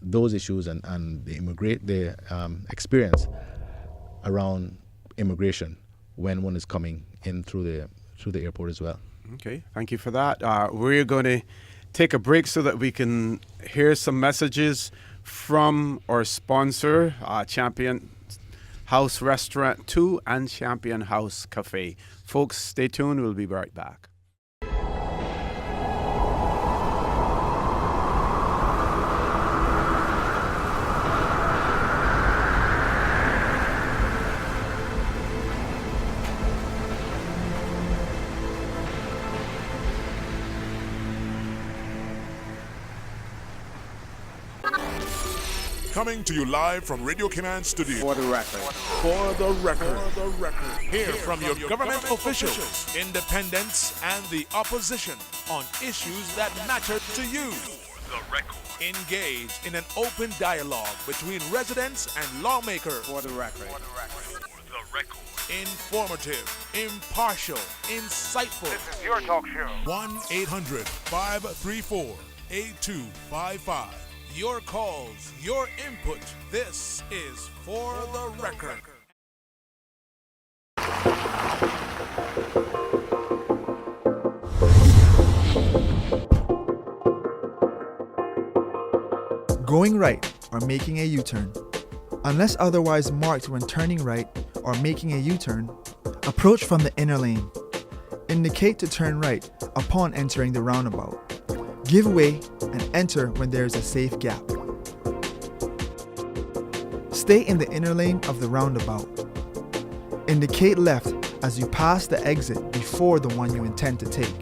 those issues and the experience around immigration when one is coming in through the airport as well. Okay, thank you for that. We're going to take a break so that we can hear some messages from our sponsor, Champion House Restaurant 2 and Champion House Cafe. Folks, stay tuned. We'll be right back. Coming to you live from Radio Cayman Studio. For the record. For the record. Hear from your government officials, independents, and the opposition on issues that matter to you. The record. Engage in an open dialogue between residents and lawmakers. For the record. The record. Informative, impartial, insightful. This is your talk show. 1-800-534-8255. Your calls, your input. This is For the Record. Going right or making a U-turn. Unless otherwise marked when turning right or making a U-turn, approach from the inner lane. Indicate to turn right upon entering the roundabout. Give way and enter when there is a safe gap. Stay in the inner lane of the roundabout. Indicate left as you pass the exit before the one you intend to take.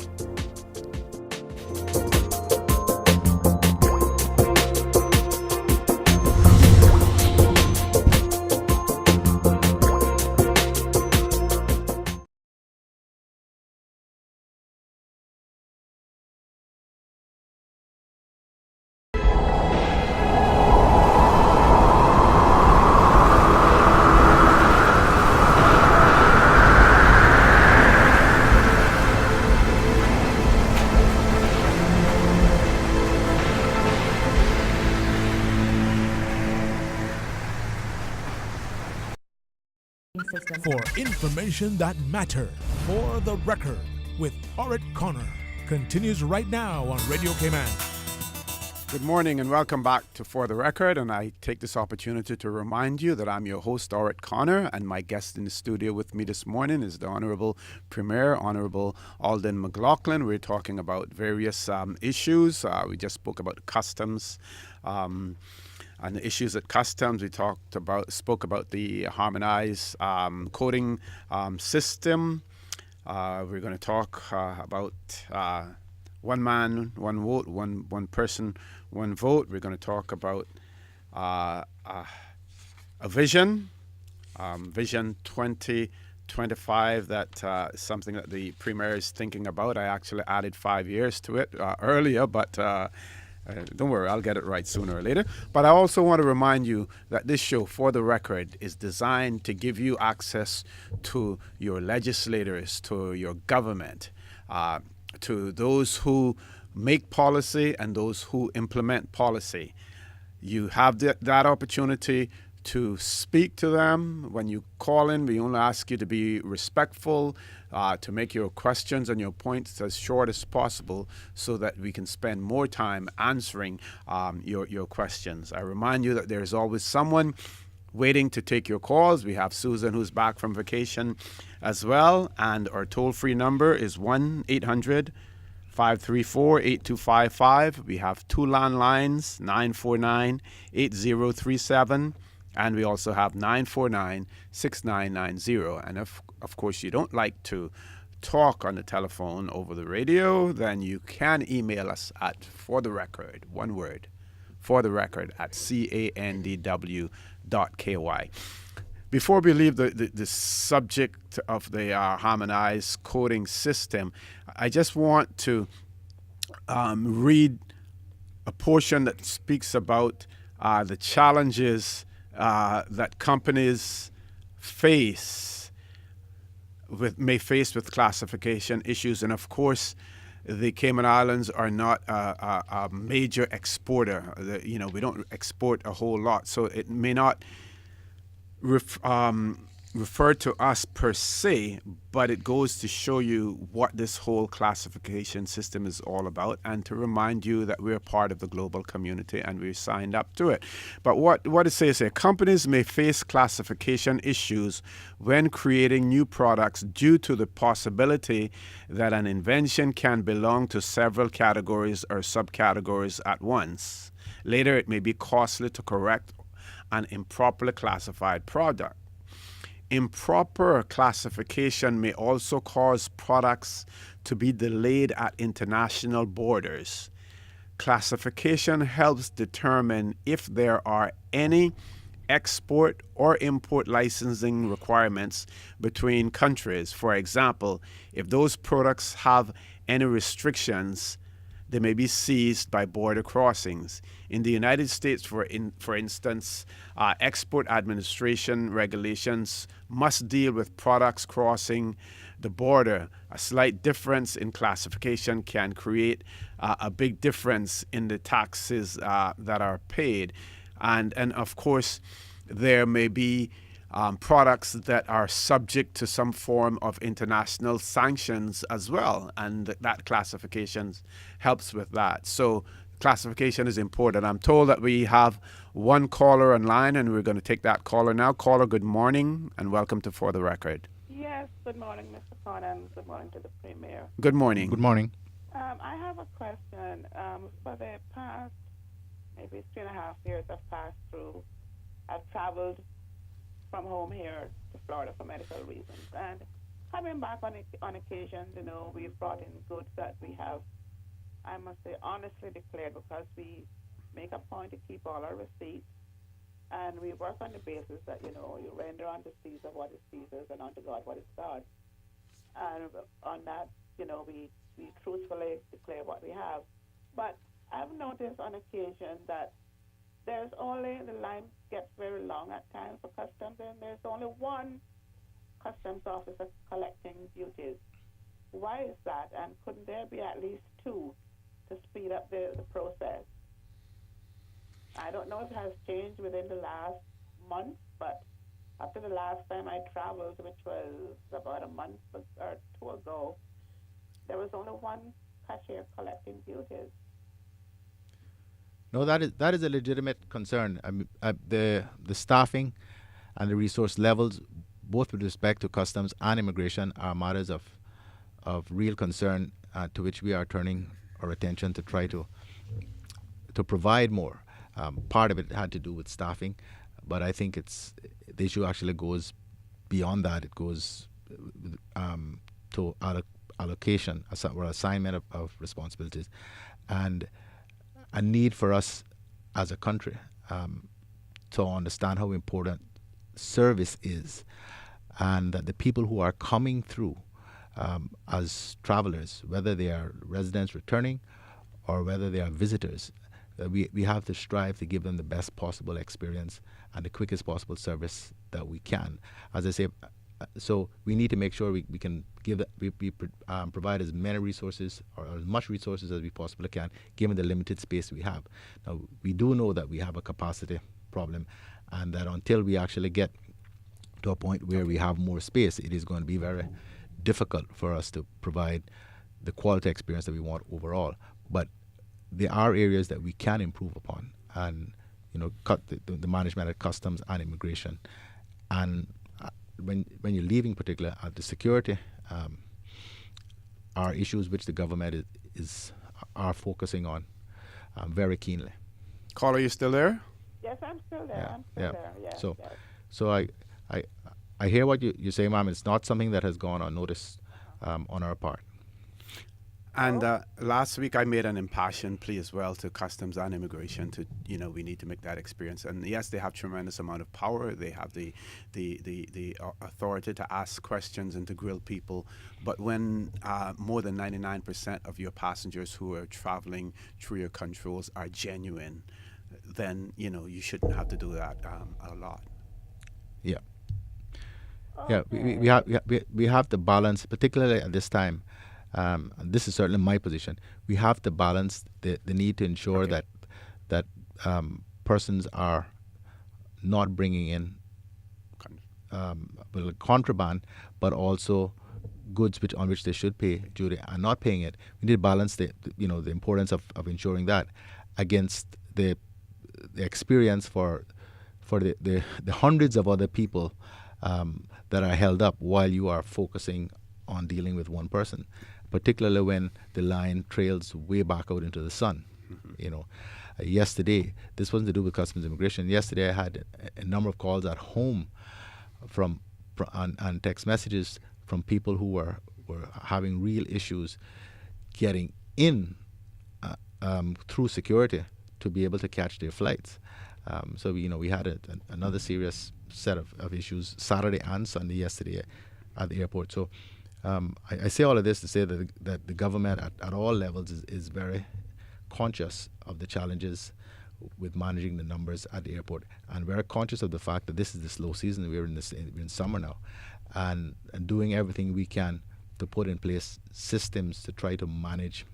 For information that matter, For the Record with Orit Connor continues right now on Radio Cayman. Good morning and welcome back to For the Record, and I take this opportunity to remind you that I'm your host, Orit Connor, and my guest in the studio with me this morning is the Honorable Premier, Honorable Alden McLaughlin. We're talking about various issues. We just spoke about customs and the issues at customs. We spoke about the harmonized coding system. We're going to talk about one man, one vote, one person, one vote. We're going to talk about a vision, Vision 2025. That is something that the Premier is thinking about. I actually added 5 years to it earlier, but don't worry, I'll get it right sooner or later. But I also want to remind you that this show, For the Record, is designed to give you access to your legislators, to your government, to those who make policy and those who implement policy. You have that opportunity to speak to them. When you call in, we only ask you to be respectful, to make your questions and your points as short as possible so that we can spend more time answering your questions. I remind you that there's always someone waiting to take your calls. We have Susan, who's back from vacation as well, and our toll-free number is 1-800-534-8255. We have two landlines, 949-8037, and we also have 949-6990. And if, of course, you don't like to talk on the telephone over the radio, then you can email us at fortherecord, one word, fortherecord at candw.ky. Before we leave the subject of the harmonized coding system, I just want to read a portion that speaks about the challenges that companies may face with classification issues. And of course, the Cayman Islands are not a major exporter. We don't export a whole lot, so it may not refer to us per se, but it goes to show you what this whole classification system is all about, and to remind you that we're part of the global community and we're signed up to it. But what it says here, companies may face classification issues when creating new products due to the possibility that an invention can belong to several categories or subcategories at once. Later, it may be costly to correct an improperly classified product. Improper classification may also cause products to be delayed at international borders. Classification helps determine if there are any export or import licensing requirements between countries. For example, if those products have any restrictions, they may be seized by border crossings. In the United States, for instance, export administration regulations must deal with products crossing the border. A slight difference in classification can create a big difference in the taxes that are paid. And of course, there may be products that are subject to some form of international sanctions as well, and that classification helps with that. So classification is important. I'm told that we have one caller online, and we're going to take that caller now. Caller, good morning, and welcome to For the Record. Yes, good morning, Mr. Connor, and good morning to the Premier. Good morning. Good morning. I have a question. For the past maybe 3.5 years, I've passed through I've traveled from home here to Florida for medical reasons. And coming back on occasion, we've brought in goods that we have, I must say, honestly declared, because we make a point to keep all our receipts, and we work on the basis that, you render unto Caesar what is Caesar's and unto God what is God's. And on that, we truthfully declare what we have. But I've noticed on occasion that the line gets very long at times for customs, and there's only one customs officer collecting duties. Why is that? And couldn't there be at least two to speed up the process? I don't know if it has changed within the last month, but after the last time I traveled, which was about a month or two ago, there was only one cashier collecting duties. No, that is a legitimate concern. The staffing and the resource levels, both with respect to customs and immigration, are matters of real concern, to which we are turning our attention to try to provide more. Part of it had to do with staffing, but I think the issue actually goes beyond that. It goes to allocation or assignment of responsibilities, and a need for us as a country to understand how important service is, and that the people who are coming through as travelers, whether they are residents returning or whether they are visitors, we have to strive to give them the best possible experience and the quickest possible service that we can. As I say, so we need to make sure we can provide as many resources or as much resources as we possibly can, given the limited space we have. Now, we do know that we have a capacity problem, and that until we actually get to a point where we have more space, it is going to be very difficult for us to provide the quality experience that we want overall. But there are areas that we can improve upon, and cut the management of customs and immigration. And when you're leaving, particularly the security, are issues which the government are focusing on very keenly. Caller, you still there? Yes, I'm still there. Yeah, I'm still there. Yes, yes. So I hear what you say, ma'am. It's not something that has gone unnoticed on our part. And last week I made an impassioned plea as well to customs and immigration to, we need to make that experience. And yes, they have tremendous amount of power. They have the authority to ask questions and to grill people. But when more than 99% of your passengers who are traveling through your controls are genuine, then, you shouldn't have to do that a lot. Yeah. Yeah, we have to balance, particularly at this time. And this is certainly my position. We have to balance the need to ensure that persons are not bringing in contraband, but also goods on which they should pay duty and not paying it. We need to balance the importance of ensuring that against the experience for the hundreds of other people that are held up while you are focusing on dealing with one person, particularly when the line trails way back out into the sun. Mm-hmm. Yesterday, this wasn't to do with customs immigration. Yesterday, I had a number of calls at home and text messages from people who were having real issues getting in through security to be able to catch their flights. So we had another serious set of issues Saturday and Sunday yesterday at the airport. So I say all of this to say that the government at all levels is very conscious of the challenges with managing the numbers at the airport, and very conscious of the fact that this is the slow season. We're in summer now, and doing everything we can to put in place systems to try to manage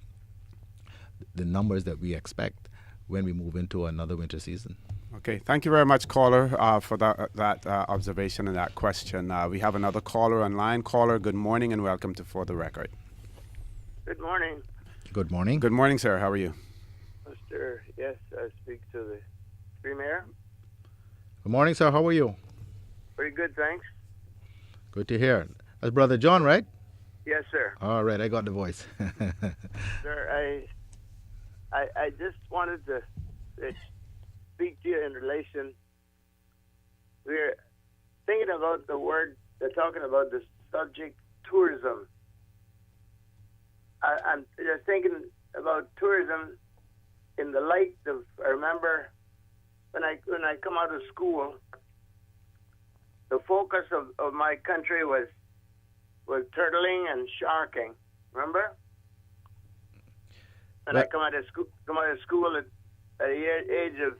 the numbers that we expect when we move into another winter season. Okay, thank you very much, caller, for that observation and that question. We have another caller online. Caller, good morning and welcome to For the Record. Good morning. Good morning. Good morning, sir. How are you? Mr. Yes, I speak to the Premier. Good morning, sir. How are you? Pretty good, thanks. Good to hear. That's Brother John, right? Yes, sir. All right, I got the voice. Sir, I just wanted to speak to you in relation we're thinking about the word. They're talking about the subject tourism. I'm just thinking about tourism in the light of. I remember when I come out of school, the focus of my country was turtling and sharking. Remember? When I come out of school at the age of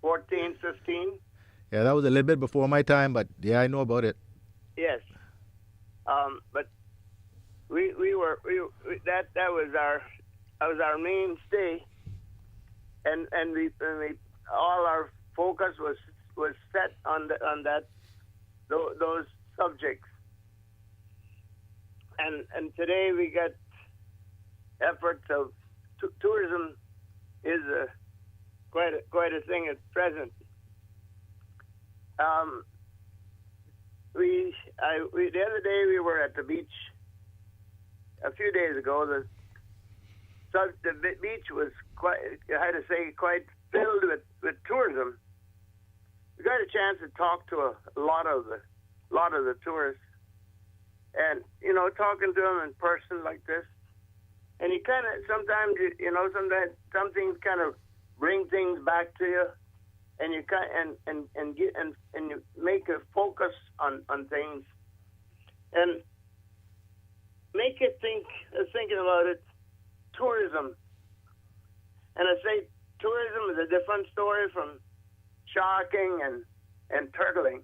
14, 15. Yeah, that was a little bit before my time, but yeah, I know about it. Yes. But we that was our mainstay, and we all our focus was set on those subjects. And today we got efforts of tourism is quite a thing at present. The other day we were at the beach. A few days ago, the beach was quite filled with tourism. We got a chance to talk to a lot of the tourists, and talking to them in person like this. And you kind of sometimes some things kind of bring things back to you, and you and you make a focus on things, and make it thinking about it. Tourism, and I say tourism is a different story from sharking and turtling,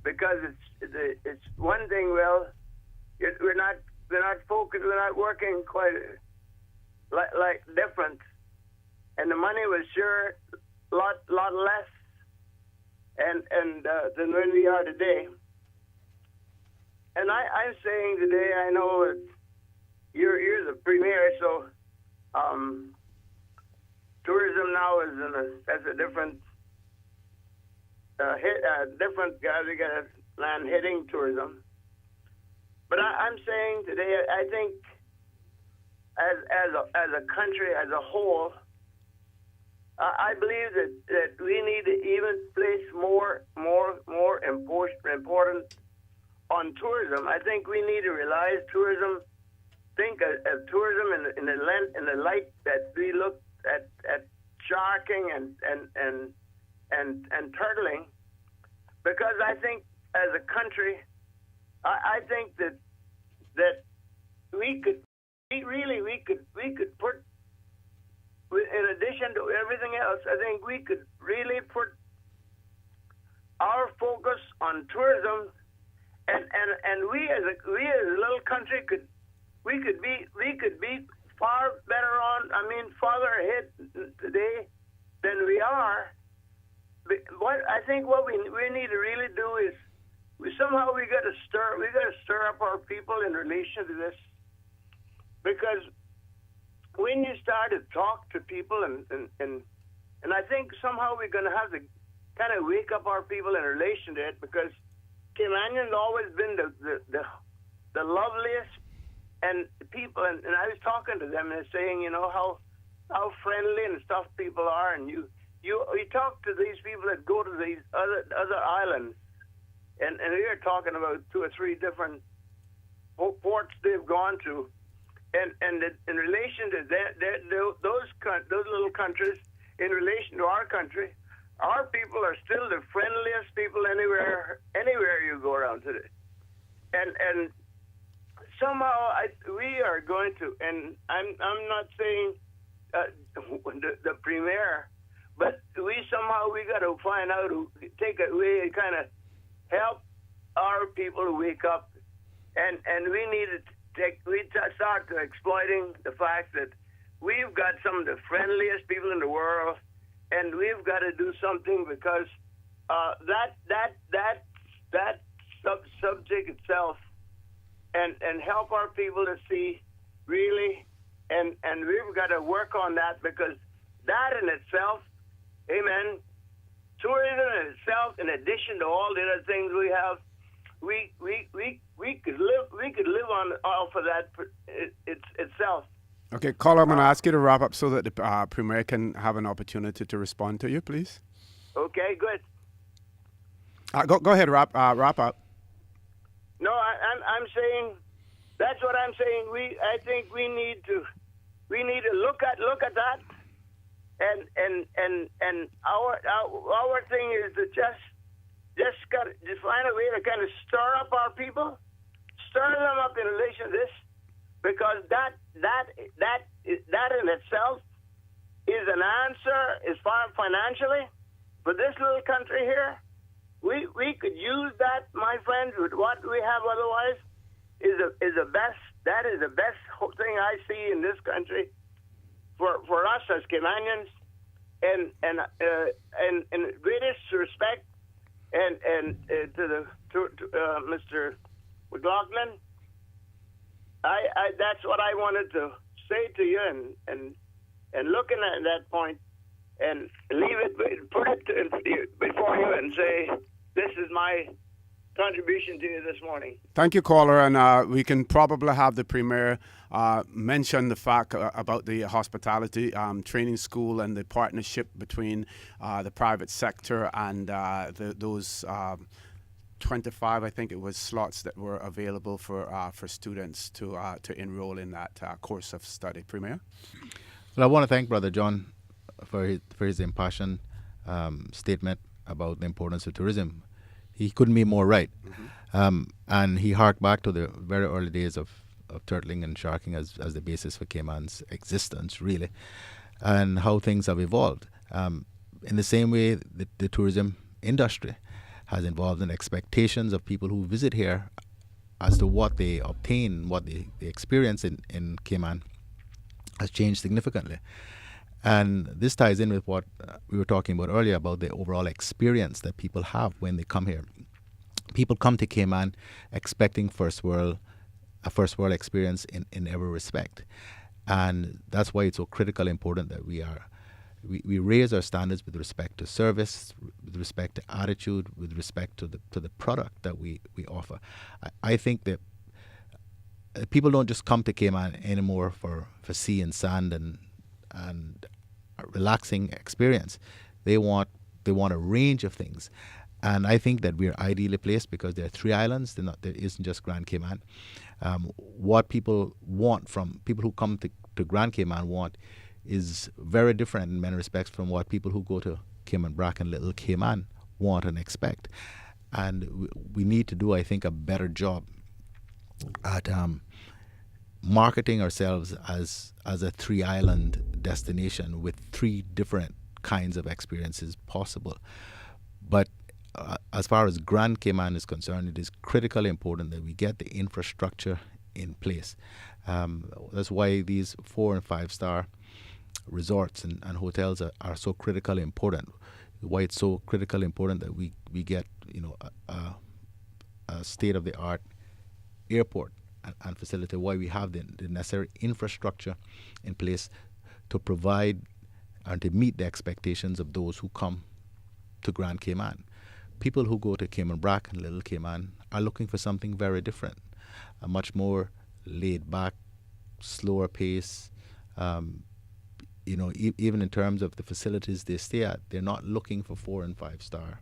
because it's one thing. Well, we're not focused. We're not working quite like different, and the money was sure lot less, and than when we are today. And I'm saying today, I know that you're the premier, so tourism now has a different different guys. We got land hitting tourism. But I'm saying today, I think as a country as a whole, I believe that we need to even place more important on tourism. I think we need to realize tourism. Think of tourism in the light that we look at sharking and turtling, because I think as a country, I think that we could put, in addition to everything else, I think we could really put our focus on tourism, and we as a little country could be far better on. I mean, farther ahead today than we are. I think what we need to really do is we got to stir up our people in relation to this, because when you start to talk to people and I think somehow we're going to have to kind of wake up our people in relation to it, because Caymanians always been the loveliest and people, and I was talking to them and saying, how friendly and stuff people are, and you talk to these people that go to these other islands, and we are talking about 2 or 3 different ports they've gone to, and in relation to those little countries, in relation to our country, our people are still the friendliest people anywhere you go around today, and somehow we are going to, and I'm not saying the premier, but we got to find out take a way to kind of help our people to wake up, and we need to start exploiting the fact that we've got some of the friendliest people in the world, and we've got to do something, because that subject itself, and help our people to see really, and we've got to work on that, because that in itself, amen, tourism in itself, in addition to all the other things we have, we could live on off of that itself. Okay, caller, I'm going to ask you to wrap up so that the Premier can have an opportunity to respond to you, please. Okay, good. Go ahead, wrap up. No, I'm saying that's what I'm saying. I think we need to look at that, and our thing is to just find a way to kind of stir up our people, stir them up in relation to this, because that in itself is an answer as far financially for this little country here. We could use that, my friends, with what we have otherwise is the best. That is the best thing I see in this country for us as Caymanians, and greatest respect and to Mr. McLaughlin. That's what I wanted to say to you, and looking at that point, and leave it, put it before you, and say, this is my contribution to you this morning. Thank you, caller, and we can probably have the Premier mention the fact about the hospitality training school and the partnership between the private sector and those 25, I think it was, slots that were available for students to enroll in that course of study. Premier? Well, I want to thank Brother John for his impassioned statement about the importance of tourism. He couldn't be more right. Mm-hmm. And he harked back to the very early days of turtling and sharking as the basis for Cayman's existence, really, and how things have evolved. In the same way, the tourism industry has evolved, in expectations of people who visit here as to what they obtain, what they experience in Cayman has changed significantly. And this ties in with what we were talking about earlier about the overall experience that people have when they come here. People come to Cayman expecting a first world experience in every respect. And that's why it's so critically important that we raise our standards with respect to service, with respect to attitude, with respect to the product that we offer. I think that people don't just come to Cayman anymore for sea and sand and a relaxing experience. They want a range of things. And I think that we're ideally placed because there are 3 islands. There isn't just Grand Cayman. What people want from people who come to Grand Cayman want is very different in many respects from what people who go to Cayman Brac and Little Cayman want and expect. And we need to do, I think, a better job at marketing ourselves as a 3-island destination with 3 different kinds of experiences possible. But as far as Grand Cayman is concerned, it is critically important that we get the infrastructure in place. That's why these 4- and 5-star resorts and hotels are so critically important. Why it's so critically important that we get a state-of-the-art airport and facility, why we have the necessary infrastructure in place to provide and to meet the expectations of those who come to Grand Cayman. People who go to Cayman Brac and Little Cayman are looking for something very different, a much more laid back, slower pace. Even in terms of the facilities they stay at, they're not looking for 4- and 5-star,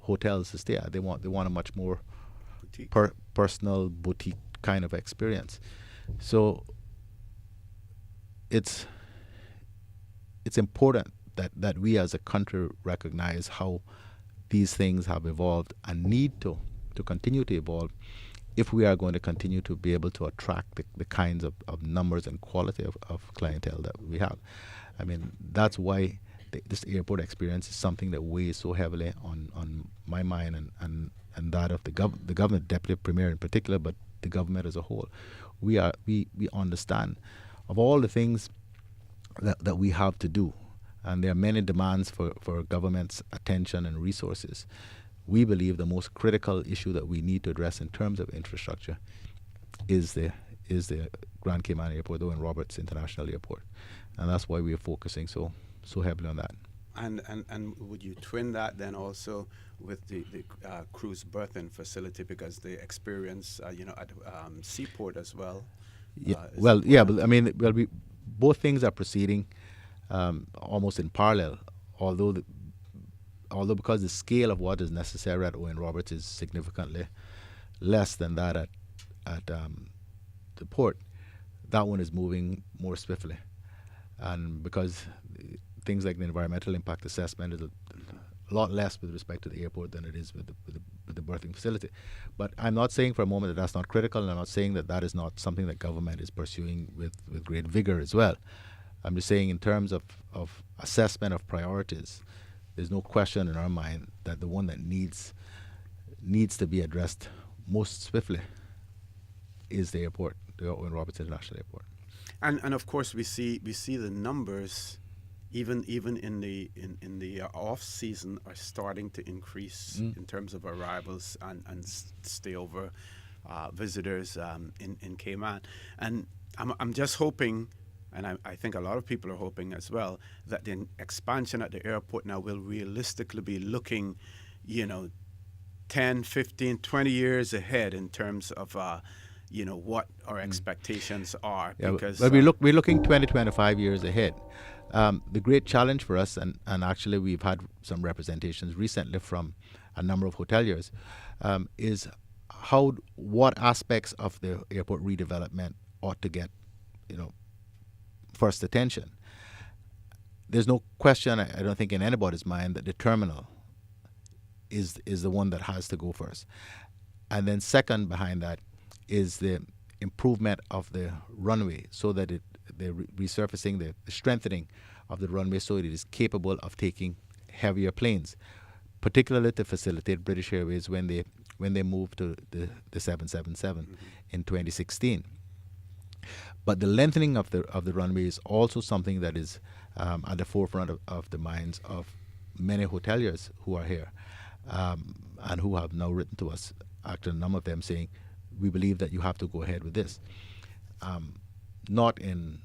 hotels to stay at. They want a much more personal boutique kind of experience. So it's important that we as a country recognize how these things have evolved and need to continue to evolve if we are going to continue to be able to attract the kinds of numbers and quality of clientele that we have. I mean, that's why this airport experience is something that weighs so heavily on my mind and that of the government, Deputy Premier in particular, but the government as a whole. We understand of all the things that we have to do, and there are many demands for government's attention and resources. We believe the most critical issue that we need to address in terms of infrastructure is the Grand Cayman Airport, though, and Roberts International Airport, and that's why we are focusing so heavily on that. And would you twin that then also with the cruise berthing facility, because the experience at Seaport as well? But I mean, both things are proceeding almost in parallel, although although because the scale of what is necessary at Owen Roberts is significantly less than that at the port, that one is moving more swiftly. And because things like the environmental impact assessment is a lot less with respect to the airport than it is with the berthing facility. But I'm not saying for a moment that that's not critical, and I'm not saying that that is not something that government is pursuing with great vigor as well. I'm just saying in terms of assessment of priorities, there's no question in our mind that the one that needs to be addressed most swiftly is the airport, the Owen Roberts International Airport. And of course we see the numbers even in the off season are starting to increase in terms of arrivals and stayover visitors in Cayman. And I'm just hoping, and I think a lot of people are hoping as well, that the expansion at the airport now will realistically be looking, 10, 15, 20 years ahead in terms of what our expectations are. Yeah, because but we're looking 20, 25 years ahead. The great challenge for us, and actually we've had some representations recently from a number of hoteliers, is what aspects of the airport redevelopment ought to get, first attention. There's no question, I don't think in anybody's mind, that the terminal is the one that has to go first. And then second behind that is the improvement of the runway, so that the resurfacing, the strengthening of the runway so it is capable of taking heavier planes, particularly to facilitate British Airways when they moved to the 777 in 2016. But the lengthening of the runway is also something that is at the forefront of the minds of many hoteliers who are here, and who have now written to us, actually a number of them saying, we believe that you have to go ahead with this. Not in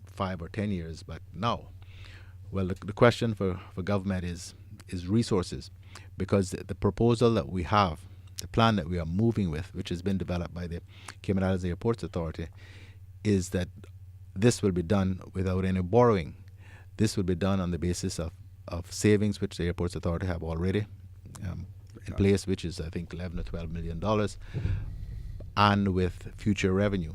5 or 10 years, but now. Well, the question for government is resources, because the proposal that we have, the plan that we are moving with, which has been developed by the Cayman Islands Airports Authority, is that this will be done without any borrowing. This will be done on the basis of savings which the Airports Authority have already in place, which is I think $11 or $12 million, and with future revenue.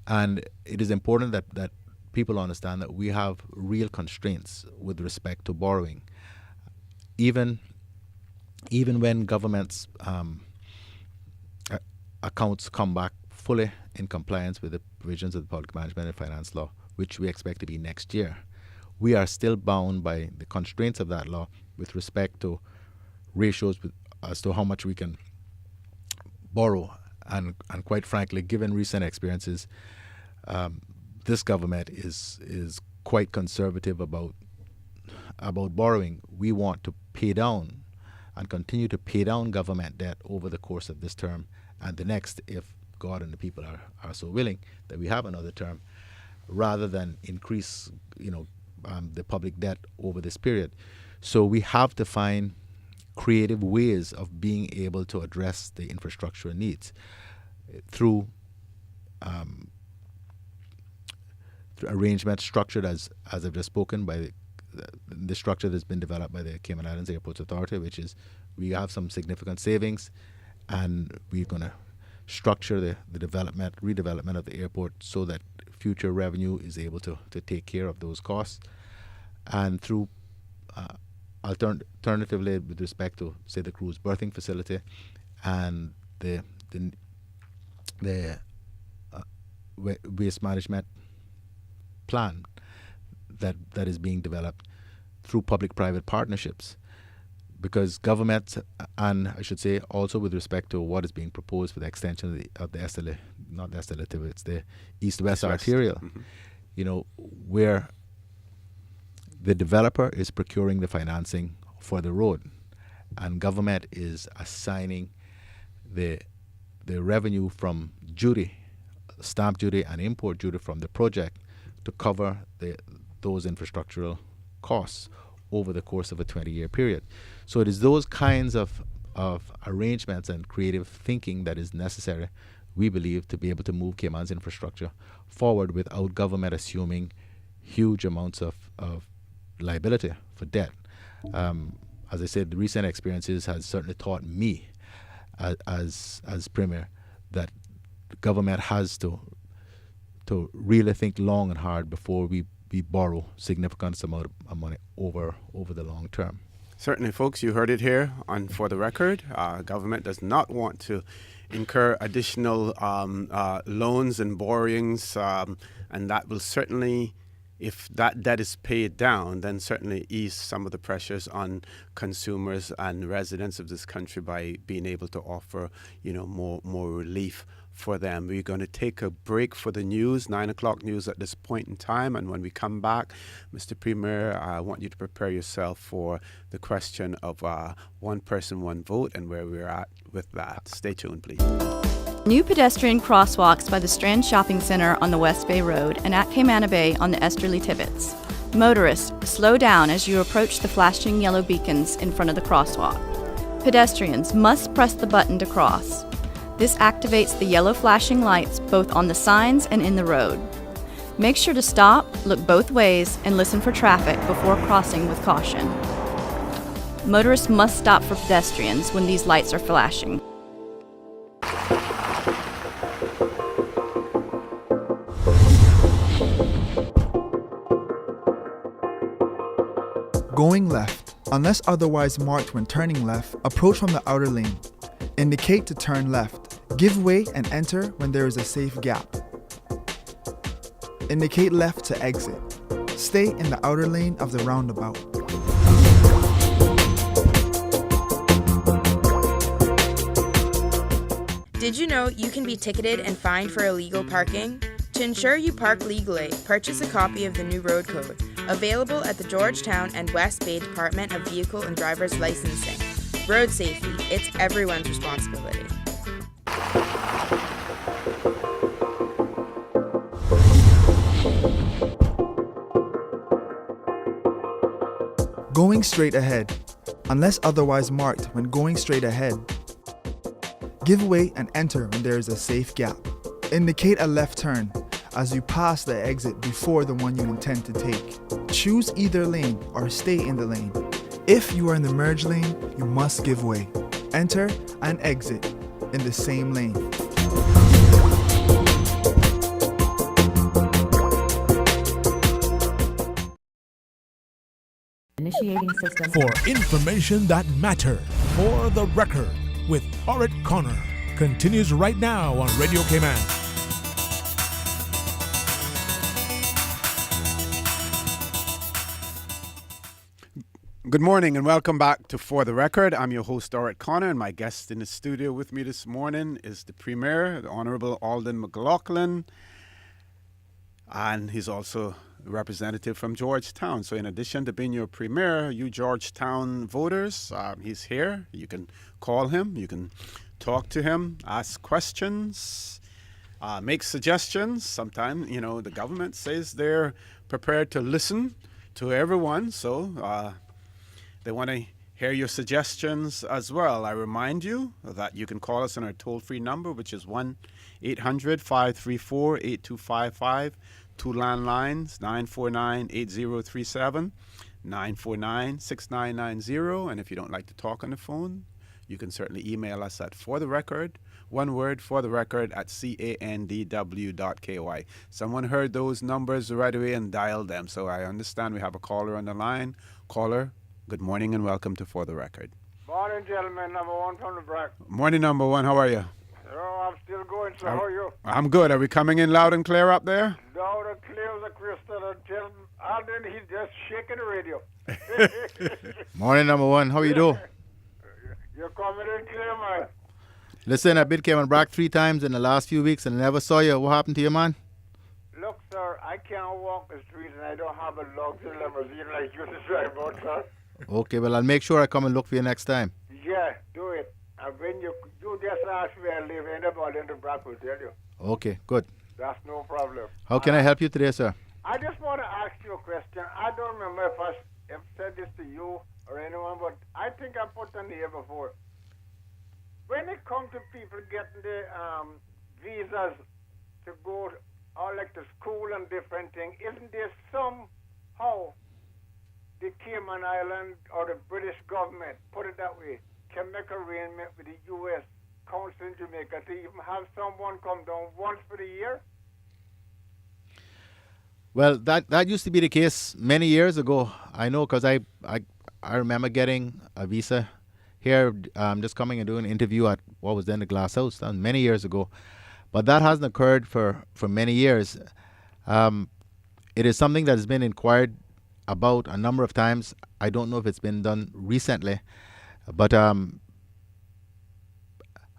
And it is important that people understand that we have real constraints with respect to borrowing. Even when government's accounts come back fully in compliance with the provisions of the Public Management and Finance Law, which we expect to be next year, we are still bound by the constraints of that law with respect to ratios as to how much we can borrow. And quite frankly, given recent experiences, this government is quite conservative about borrowing. We want to pay down and continue to pay down government debt over the course of this term and the next, if God and the people are so willing that we have another term, rather than increase the public debt over this period. So we have to find creative ways of being able to address the infrastructure needs through arrangements structured as I've just spoken by the structure that's been developed by the Cayman Islands Airports Authority, which is we have some significant savings, and we're going to structure the redevelopment of the airport so that future revenue is able to take care of those costs. And through alternatively, with respect to, say, the cruise berthing facility and the waste management plan that is being developed through public-private partnerships, because government, and I should say also with respect to what is being proposed for the extension of the Esteli, not the Esteli, it's the East-West Arterial, where the developer is procuring the financing for the road, and government is assigning the revenue from duty, stamp duty and import duty from the project to cover those infrastructural costs over the course of a 20-year period. So it is those kinds of arrangements and creative thinking that is necessary, we believe, to be able to move Cayman's infrastructure forward without government assuming huge amounts of liability for debt. As I said, the recent experiences has certainly taught me, as Premier, that the government has to really think long and hard before we borrow significant amount of money over the long term. Certainly, folks, you heard it here on For the Record. Government does not want to incur additional loans and borrowings, and that will certainly, if that debt is paid down, then certainly ease some of the pressures on consumers and residents of this country by being able to offer, more relief for them. We're going to take a break for the news, 9 o'clock news at this point in time. And when we come back, Mr. Premier, I want you to prepare yourself for the question of one person, one vote, and where we're at with that. Stay tuned, please. New pedestrian crosswalks by the Strand Shopping Center on the West Bay Road and at Cayman Bay on the Esterly Tibbets. Motorists, slow down as you approach the flashing yellow beacons in front of the crosswalk. Pedestrians must press the button to cross. This activates the yellow flashing lights both on the signs and in the road. Make sure to stop, look both ways, and listen for traffic before crossing with caution. Motorists must stop for pedestrians when these lights are flashing. Going left. Unless otherwise marked when turning left, approach from the outer lane. Indicate to turn left. Give way and enter when there is a safe gap. Indicate left to exit. Stay in the outer lane of the roundabout. Did you know you can be ticketed and fined for illegal parking? To ensure you park legally, purchase a copy of the new road code, available at the Georgetown and West Bay Department of Vehicle and Driver's Licensing. Road safety, it's everyone's responsibility. Going straight ahead. Unless otherwise marked when going straight ahead. Give way and enter when there is a safe gap. Indicate a left turn as you pass the exit before the one you intend to take. Choose either lane or stay in the lane. If you are in the merge lane, you must give way. Enter and exit in the same lane. Initiating system. For information that matters, For the Record with Orit Connor continues right now on Radio Cayman. Good morning and welcome back to For the Record. I'm your host, Orit Connor, and my guest in the studio with me this morning is the Premier, the Honorable Alden McLaughlin, and he's also a representative from Georgetown. So in addition to being your Premier, you Georgetown voters, he's here. You can call him, you can talk to him, ask questions, make suggestions. Sometimes, the government says they're prepared to listen to everyone, so they want to hear your suggestions as well. I remind you that you can call us on our toll-free number, which is 1-800-534-8255. Two landlines, 949-8037, 949-6990. And if you don't like to talk on the phone, you can certainly email us at fortherecord, one word, fortherecord at candw.ky. Someone heard those numbers right away and dialed them. So I understand we have a caller on the line. Caller, good morning and welcome to For the Record. Morning, gentlemen. Number one from the back. Morning, number one. How are you? Oh, I'm still going, sir. How are you? I'm good. Are we coming in loud and clear up there? Loud and clear as a crystal. Tell Alden he's just shaking the radio. Morning, number one. How you doing? You're coming in clear, man. Listen, I've been Cayman back 3 times in the last few weeks and I never saw you. What happened to you, man? Look, sir, I can't walk the streets and I don't have a luxury limousine like you to drive about, sir. Okay, well, I'll make sure I come and look for you next time. Yeah, do it. And when you just ask where I live, anybody in the back will tell you. Okay, good. That's no problem. How can I help you today, sir? I just want to ask you a question. I don't remember if I said this to you or anyone, but I think I put on here before. When it comes to people getting the visas to go to school and different things, isn't there somehow the Cayman Island or the British government, put it that way, can make arrangement with the U.S. Council in Jamaica to even have someone come down once for the year? Well, that used to be the case many years ago. I know because I remember getting a visa here, just coming and doing an interview at what was then the Glass House. That was many years ago. But that hasn't occurred for many years. It is something that has been inquired about a number of times. I don't know if it's been done recently, but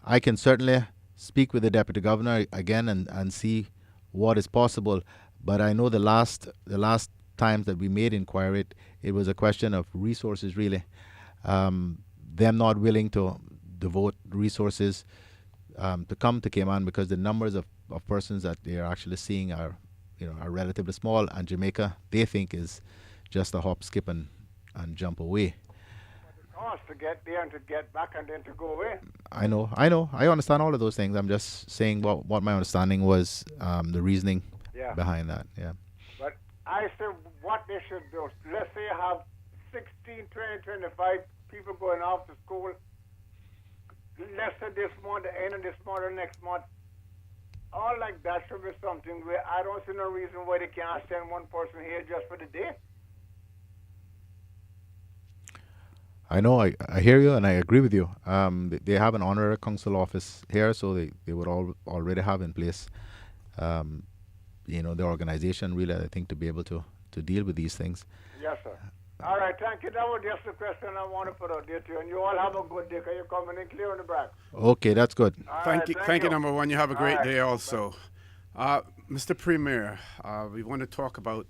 I can certainly speak with the Deputy Governor again and see what is possible. But I know the last times that we made inquiry, it was a question of resources really. Them not willing to devote resources to come to Cayman because the numbers of persons that they are actually seeing are relatively small, and Jamaica they think is just a hop, skip, and jump away. But the cost to get there and to get back and then to go away. I know. I understand all of those things. I'm just saying what my understanding was, the reasoning behind that. Yeah. But I said what they should do. Let's say you have 16, 20, 25 people going off to school. Let's say this month, the end of this month or next month. All like that should be something where I don't see no reason why they can't send one person here just for the day. I know, I hear you, and I agree with you. They have an honorary council office here, so they would already have in place, the organization really, I think, to be able to deal with these things. Yes, sir. All right, thank you. That was just the question I want to put out there to you. And you all have a good day because you're coming in clear on the back. Okay, that's good. Thank you, number one. You have a great day also. Mr. Premier, we want to talk about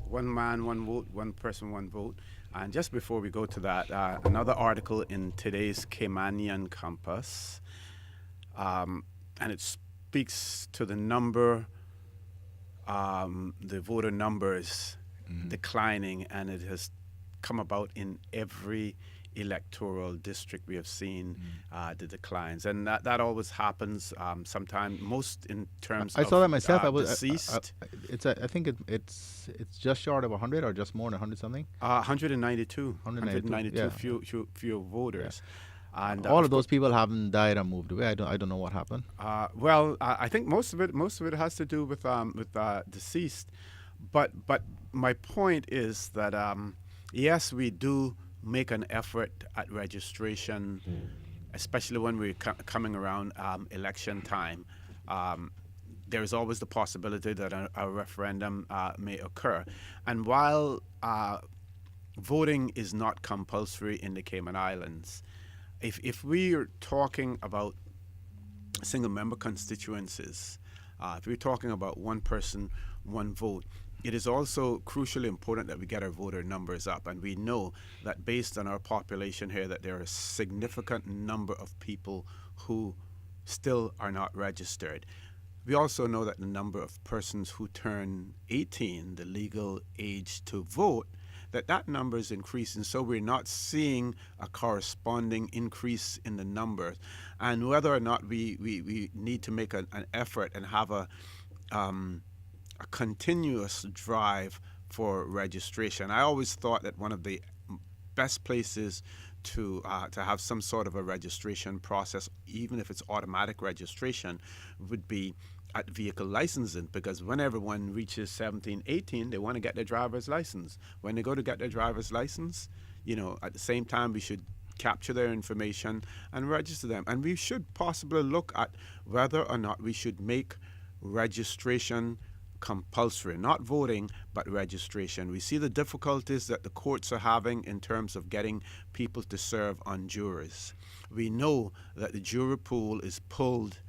one man, one vote, one person, one vote. And just before we go to that, another article in today's Caymanian Compass, and it speaks to the number, the voter numbers declining, and it has come about in every electoral district. We have seen the declines, and that always happens sometime, most in terms I of saw that myself. deceased. I think it's just short of 100 or just more than 100 something. 192, yeah. few voters. And all of those people haven't died or moved away. I don't know what happened. Well, I think most of it has to do with deceased. But my point is that yes, we do make an effort at registration, especially when we're coming around election time. There is always the possibility that a referendum may occur. And while voting is not compulsory in the Cayman Islands, if we are talking about single-member constituencies, if we're talking about one person, one vote, it is also crucially important that we get our voter numbers up. And we know that based on our population here, that there are a significant number of people who still are not registered. We also know that the number of persons who turn 18, the legal age to vote, that number is increasing. So we're not seeing a corresponding increase in the numbers. And whether or not we need to make an effort and have a continuous drive for registration. I always thought that one of the best places to have some sort of a registration process, even if it's automatic registration, would be at vehicle licensing, because when everyone reaches 17, 18, they want to get their driver's license. When they go to get their driver's license, at the same time we should capture their information and register them. And we should possibly look at whether or not we should make registration compulsory, not voting, but registration. We see the difficulties that the courts are having in terms of getting people to serve on juries. We know that the jury pool is pulled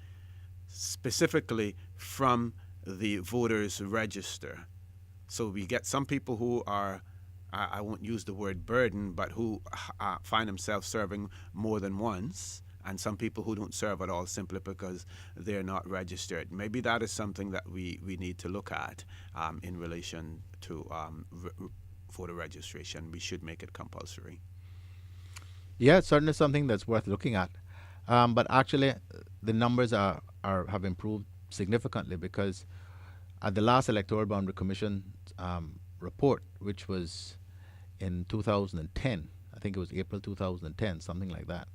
specifically from the voters' register. So we get some people who are, I won't use the word burden, but who find themselves serving more than once, and some people who don't serve at all simply because they're not registered. Maybe that is something that we need to look at in relation to voter registration. We should make it compulsory. Yeah, it's certainly something that's worth looking at. But actually, the numbers have improved significantly, because at the last Electoral Boundary Commission report, which was in 2010, I think it was April 2010, something like that,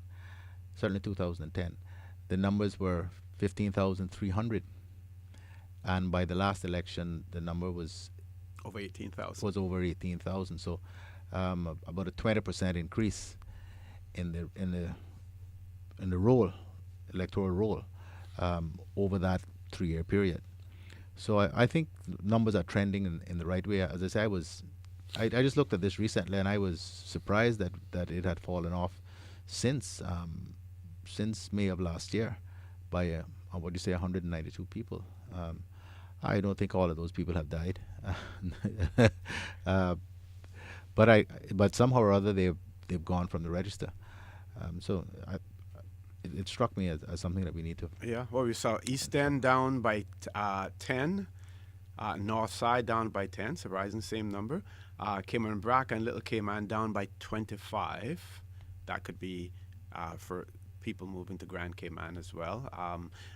certainly 2010, the numbers were 15,300. And by the last election, the number was Over 18,000. was over 18,000. So about a 20% increase in the electoral roll over that 3-year period. So I think numbers are trending in the right way. As I say, I just looked at this recently, and I was surprised that it had fallen off since May of last year by what do you say, 192 people. I don't think all of those people have died, but somehow or other they've gone from the register. So it struck me as something that we need to. Yeah, well, we saw East End down by 10, North Side down by 10, surprising same number. Cayman and Brack and Little Cayman down by 25. That could be for people moving to Grand Cayman as well.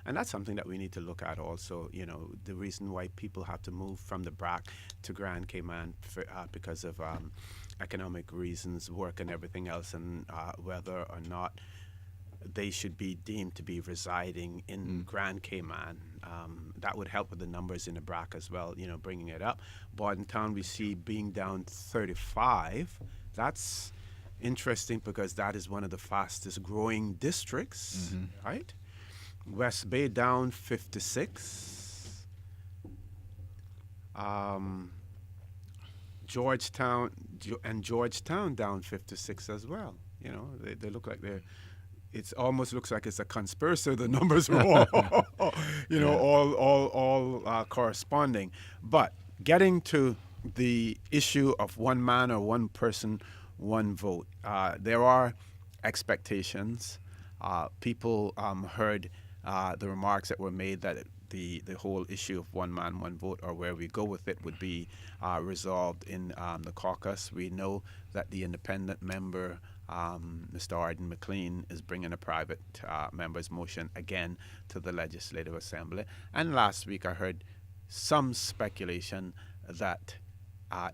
And that's something that we need to look at also, you know, the reason why people have to move from the Brack to Grand Cayman because of economic reasons, work and everything else, and whether or not they should be deemed to be residing in Grand Cayman. That would help with the numbers in the Brack as well, you know, bringing it up. Bordentown we see being down 35. That's interesting because that is one of the fastest growing districts, right? West Bay down 56. Georgetown down 56 as well. You know, they look like it almost looks like it's a conspiracy. The numbers are all, you know, all corresponding. But getting to the issue of one man or one person, one vote, there are expectations. People heard the remarks that were made that the whole issue of one man, one vote, or where we go with it, would be resolved in the caucus. We know that the independent member, Mr. Arden McLean, is bringing a private member's motion again to the Legislative Assembly. And last week I heard some speculation that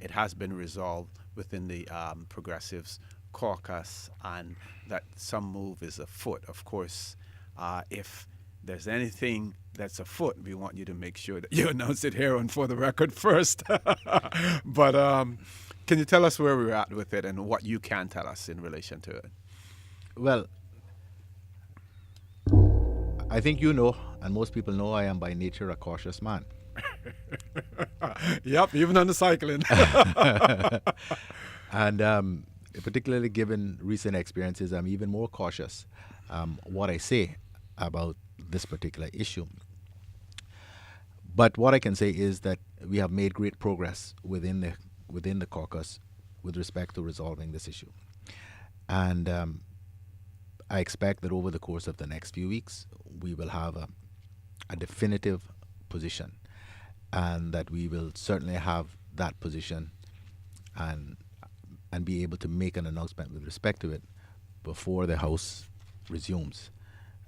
it has been resolved within the Progressives caucus and that some move is afoot. Of course, if there's anything that's afoot, we want you to make sure that you announce it here on For the Record first. But can you tell us where we're at with it and what you can tell us in relation to it? Well, I think you know, and most people know, I am by nature a cautious man. Yep, even on the cycling. And particularly given recent experiences, I'm even more cautious what I say about this particular issue. But what I can say is that we have made great progress within the caucus with respect to resolving this issue. And I expect that over the course of the next few weeks, we will have a definitive position, and that we will certainly have that position and be able to make an announcement with respect to it before the House resumes.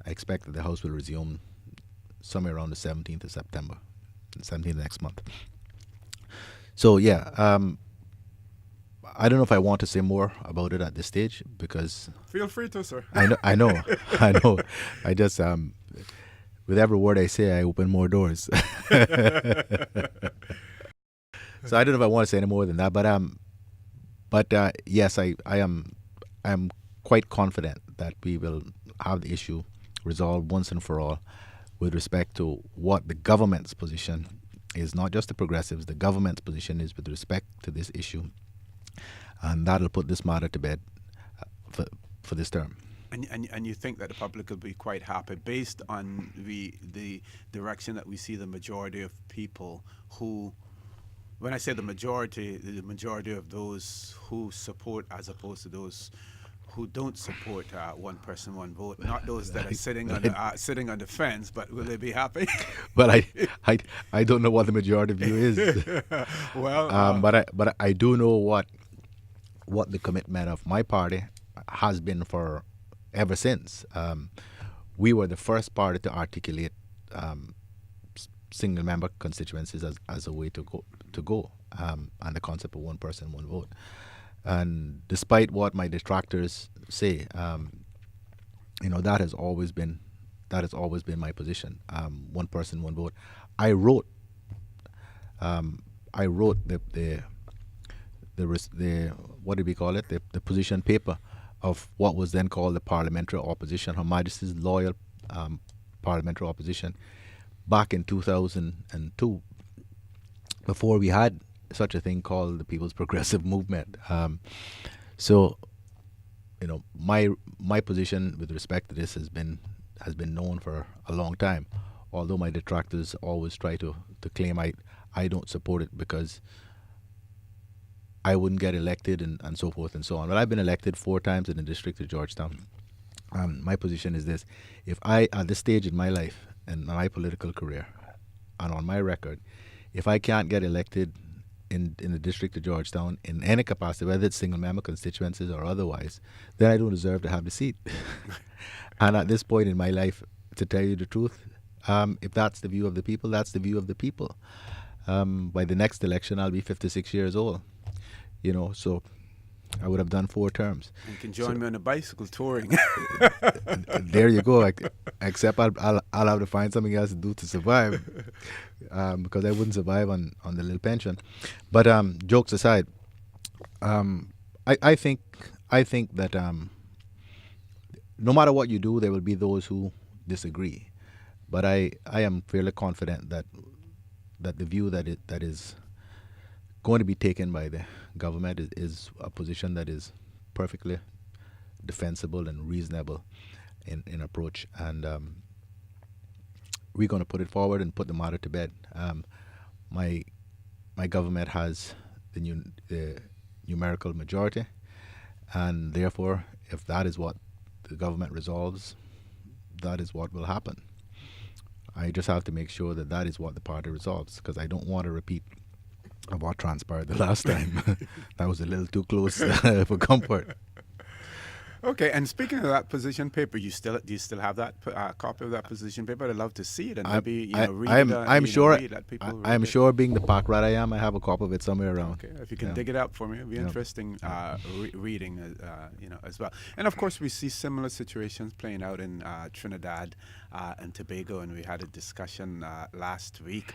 I expect that the House will resume somewhere around the 17th of September, the 17th next month. So yeah, I don't know if I want to say more about it at this stage because feel free to, sir. I know. I just with every word I say, I open more doors. So I don't know if I want to say any more than that, but yes, I am quite confident that we will have the issue resolved once and for all with respect to what the government's position is, not just the Progressives, the government's position is with respect to this issue. And that'll put this matter to bed for this term. And you think that the public will be quite happy based on the direction that we see the majority of people who, when I say the majority of those who support as opposed to those who don't support one person, one vote, not those that are sitting on the fence, but will they be happy? Well, I don't know what the majority view is. Well, but I do know what the commitment of my party has been for ever since. We were the first party to articulate single member constituencies as a way to go, and the concept of one person, one vote. And despite what my detractors say, that has always been my position. One person, one vote. I wrote the what did we call it? The position paper of what was then called the parliamentary opposition, Her Majesty's loyal parliamentary opposition, back in 2002, before we had such a thing called the People's Progressive Movement. So, my position with respect to this has been known for a long time. Although my detractors always try to claim I don't support it because I wouldn't get elected and so forth and so on. But I've been elected 4 times in the District of Georgetown. My position is this: if I, at this stage in my life and my political career, and on my record, if I can't get elected in the District of Georgetown in any capacity, whether it's single member constituencies or otherwise, then I don't deserve to have the seat. And at this point in my life, to tell you the truth, if that's the view of the people, that's the view of the people. By the next election, I'll be 56 years old. So I would have done 4 terms. You can join me on a bicycle touring. There you go. Except I'll have to find something else to do to survive, because I wouldn't survive on the little pension. But jokes aside, I think that no matter what you do, there will be those who disagree. But I am fairly confident that the view that is going to be taken by the government is a position that is perfectly defensible and reasonable in approach, and we're going to put it forward and put the matter to bed. My government has the numerical majority, and therefore, if that is what the government resolves, that is what will happen. I just have to make sure that is what the party resolves, because I don't want to repeat of what transpired the last time. That was a little too close for comfort. Okay, and speaking of that position paper, do you still have that copy of that position paper? I'd love to see it and maybe read. I'm sure, being the pack rat I am, I have a copy of it somewhere around. Okay, if you can dig it up for me, it'd be interesting reading, as well. And of course, we see similar situations playing out in Trinidad and Tobago, and we had a discussion last week,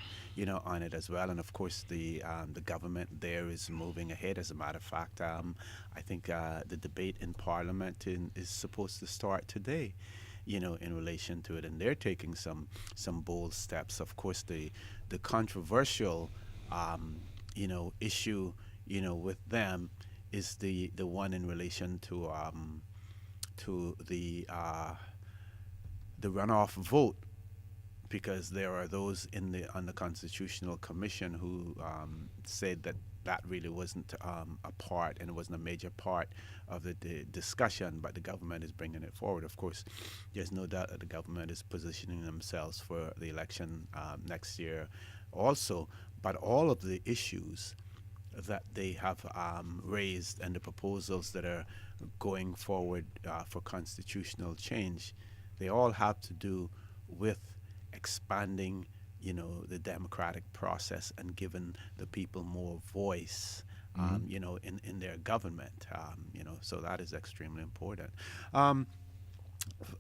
on it as well. And of course, the government there is moving ahead. As a matter of fact, I think the debate in Parliament is supposed to start today, in relation to it, and they're taking some bold steps. Of course, the controversial, issue, with them is the one in relation to the runoff vote, because there are those on the Constitutional Commission who said that really wasn't a part, and it wasn't a major part of the discussion, but the government is bringing it forward. Of course, there's no doubt that the government is positioning themselves for the election next year also, but all of the issues that they have raised and the proposals that are going forward for constitutional change, they all have to do with expanding the democratic process and giving the people more voice, in their government, so that is extremely important.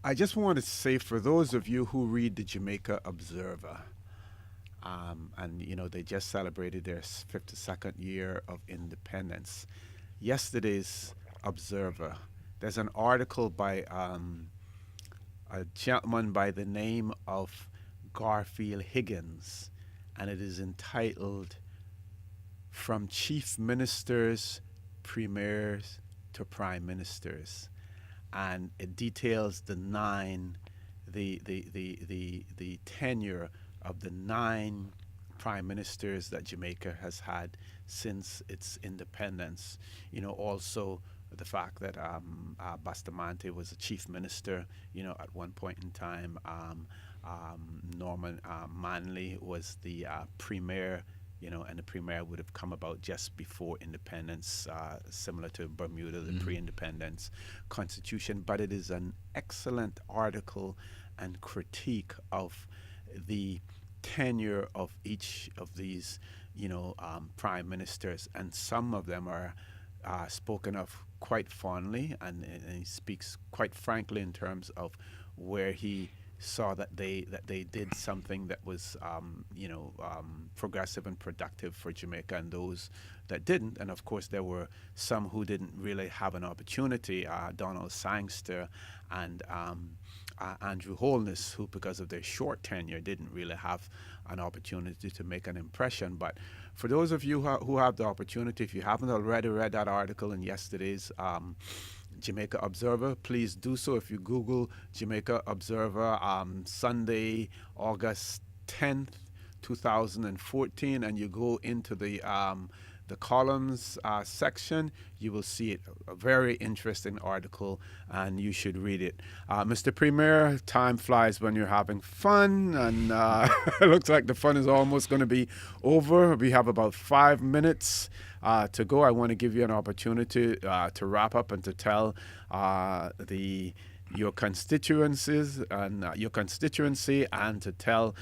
I just want to say, for those of you who read the Jamaica Observer, and they just celebrated their 52nd year of independence. Yesterday's Observer, there's an article by a gentleman by the name of Garfield Higgins, and it is entitled "From Chief Ministers, Premiers to Prime Ministers," and it details the tenure of the 9 prime ministers that Jamaica has had since its independence. Also the fact that Bustamante was a chief minister, at one point in time. Norman Manley was the premier, and the premier would have come about just before independence, similar to Bermuda, the pre-independence constitution. But it is an excellent article and critique of the tenure of each of these, prime ministers, and some of them are spoken of quite fondly, and he speaks quite frankly in terms of where he saw that they did something that was progressive and productive for Jamaica, and those that didn't. And of course there were some who didn't really have an opportunity, Donald Sangster and Andrew Holness, who because of their short tenure didn't really have an opportunity to make an impression. But for those of you who have the opportunity, if you haven't already read that article in yesterday's Jamaica Observer, please do so. If you Google Jamaica Observer, Sunday, August 10th, 2014, and you go into the columns section, you will see it. A very interesting article, and you should read it. Mr. Premier, time flies when you're having fun, and it looks like the fun is almost going to be over. We have about 5 minutes to go. I want to give you an opportunity to wrap up and to tell your constituencies and your constituency, and to tell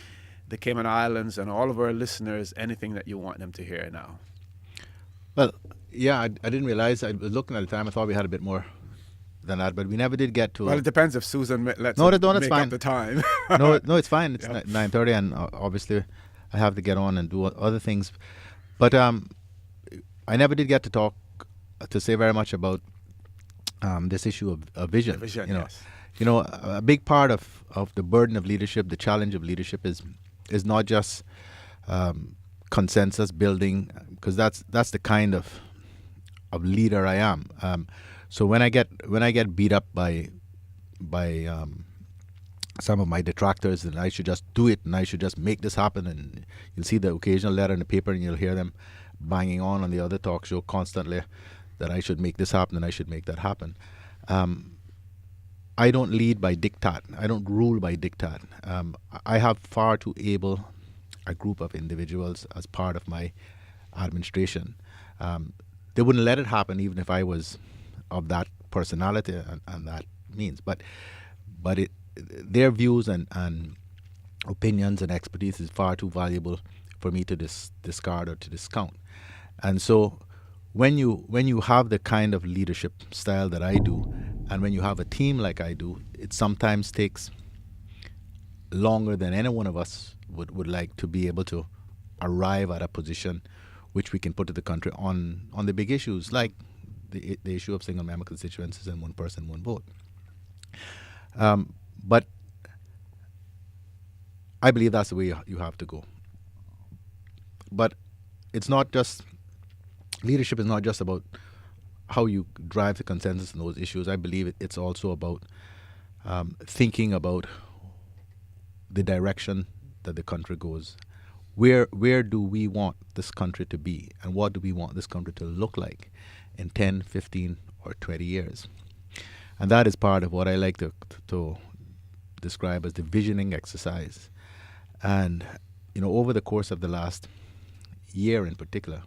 the Cayman Islands and all of our listeners anything that you want them to hear now. Well, yeah, I didn't realize. I was looking at the time. I thought we had a bit more than that, but we never did get to. Well, it depends if Susan lets no, us it's make fine. up the time. no, it's fine. It's Yeah. 9:30, and obviously I have to get on and do other things. But I never did get to say very much about this issue of vision. Vision, you know, yes. you know, a big part of the burden of leadership, the challenge of leadership is not just consensus building, because that's the kind of leader I am. So when I get beat up by some of my detractors, and I should just do it, and I should just make this happen, and you'll see the occasional letter in the paper, and you'll hear them banging on the other talk show constantly that I should make this happen and I should make that happen. I don't lead by diktat. I don't rule by diktat. I have far too able a group of individuals as part of my administration. They wouldn't let it happen even if I was of that personality and that means. But their views and opinions and expertise is far too valuable for me to discard or to discount. And so when you have the kind of leadership style that I do, and when you have a team like I do, it sometimes takes longer than any one of us would like to be able to arrive at a position which we can put to the country on the big issues, like the issue of single member constituencies and one person, one vote. But I believe that's the way you have to go. But it's not just, leadership is not just about how you drive the consensus on those issues. I believe it's also about thinking about the direction that the country goes. Where do we want this country to be, and what do we want this country to look like in 10, 15, or 20 years? And that is part of what I like to describe as the visioning exercise. And, over the course of the last year in particular,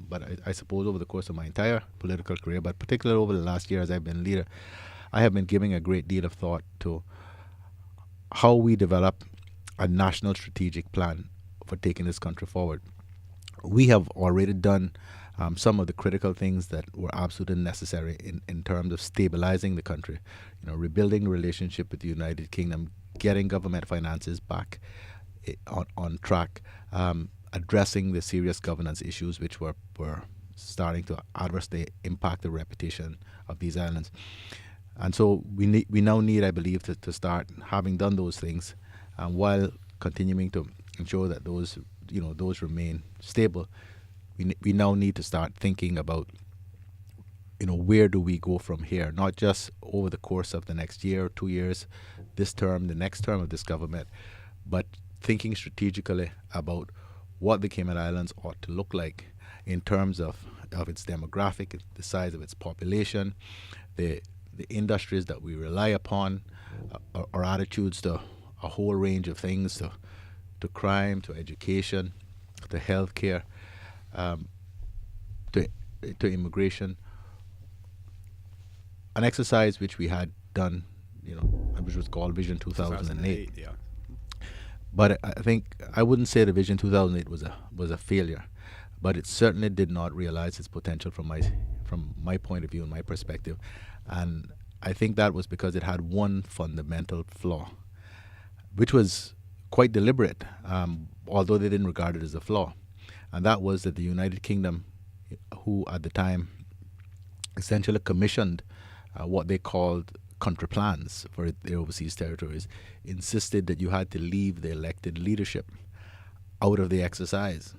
but I suppose over the course of my entire political career, but particularly over the last year as I've been leader, I have been giving a great deal of thought to how we develop a national strategic plan for taking this country forward. We have already done some of the critical things that were absolutely necessary in terms of stabilizing the country, rebuilding the relationship with the United Kingdom, getting government finances back on track, addressing the serious governance issues which were starting to adversely impact the reputation of these islands. And so we now need, I believe, to start having done those things, while continuing to ensure that those remain stable. We now need to start thinking about, where do we go from here? Not just over the course of the next year or 2 years, this term, the next term of this government, but thinking strategically about what the Cayman Islands ought to look like in terms of its demographic, the size of its population, the industries that we rely upon, our attitudes to a whole range of things, to crime, to education, to healthcare, to immigration. An exercise which we had done, which was called Vision 2008. Yeah. But I think I wouldn't say the Vision 2008 was a failure, but it certainly did not realize its potential from from my point of view and my perspective. And I think that was because it had one fundamental flaw, which was quite deliberate, although they didn't regard it as a flaw. And that was that the United Kingdom, who at the time essentially commissioned what they called country plans for their overseas territories, insisted that you had to leave the elected leadership out of the exercise,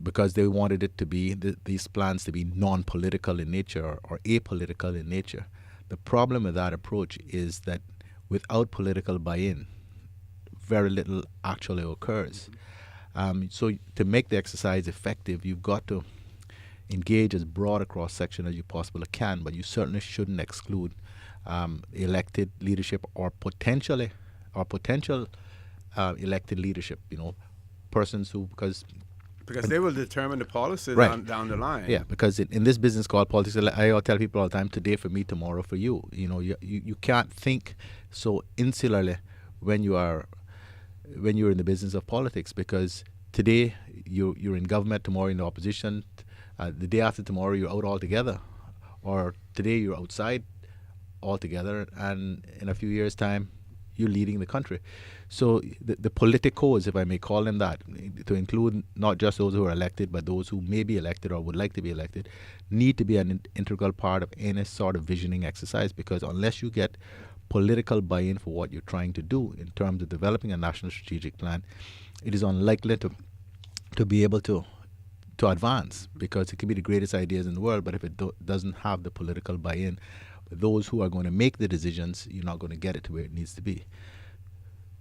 because they wanted it to be these plans to be non-political in nature or apolitical in nature. The problem with that approach is that without political buy-in, very little actually occurs. So to make the exercise effective, you've got to engage as broad a cross-section as you possibly can, but you certainly shouldn't exclude elected leadership or potential elected leadership, persons who, because they will determine the policy right. down the line. Yeah, because in this business called politics, I tell people all the time, today for me, tomorrow for you. You can't think so insularly when you're in the business of politics, because today you're in government, tomorrow in the opposition, the day after tomorrow you're out altogether, or today you're outside altogether, and in a few years' time you're leading the country. So the politicos, if I may call them that, to include not just those who are elected, but those who may be elected or would like to be elected, need to be an integral part of any sort of visioning exercise, because unless you get political buy-in for what you're trying to do in terms of developing a national strategic plan, it is unlikely to be able to advance, because it can be the greatest ideas in the world, but if it doesn't have the political buy-in, those who are going to make the decisions, you're not going to get it to where it needs to be.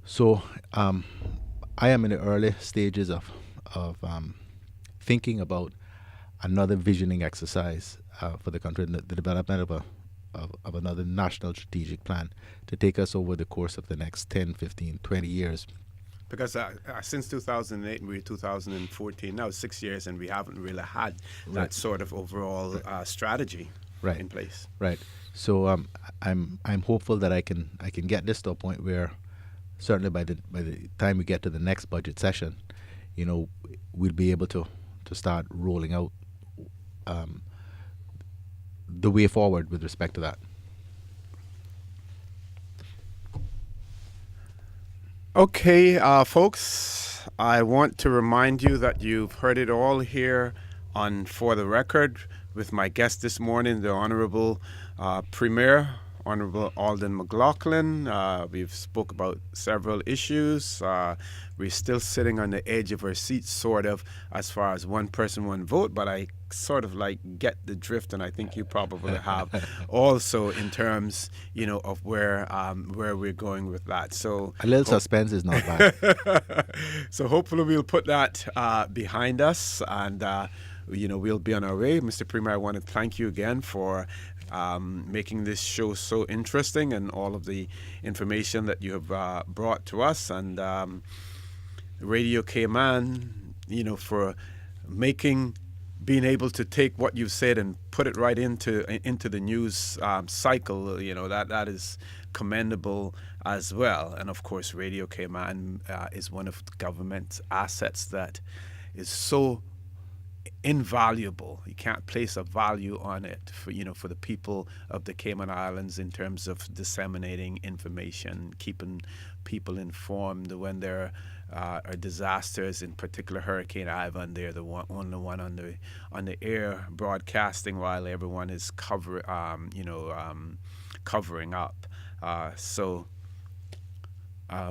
So I am in the early stages of thinking about another visioning exercise for the country, and the development of another national strategic plan to take us over the course of the next 10, 15, 20 years. Because since 2008, we're 2014, now 6 years, and we haven't really had that sort of overall strategy in place. Right. So I'm hopeful that I can get this to a point where, certainly by the time we get to the next budget session, we'll be able to start rolling out the way forward with respect to that. Okay, folks, I want to remind you that you've heard it all here on For the Record with my guest this morning, the Honorable Premier, Honorable Alden McLaughlin. We've spoke about several issues. We're still sitting on the edge of our seats, sort of, as far as one person, one vote, but I sort of get the drift, and I think you probably have also in terms, of where we're going with that. So a little suspense is not bad. So hopefully we'll put that behind us, and we'll be on our way. Mr. Premier, I want to thank you again for making this show so interesting, and all of the information that you have brought to us, and Radio Cayman, for being able to take what you've said and put it right into the news cycle. That is commendable as well. And of course, Radio Cayman is one of the government's assets that is so invaluable. You can't place a value on it for the people of the Cayman Islands in terms of disseminating information, keeping people informed when there are disasters. In particular, Hurricane Ivan, they're the only one on the air broadcasting while everyone is covering up. So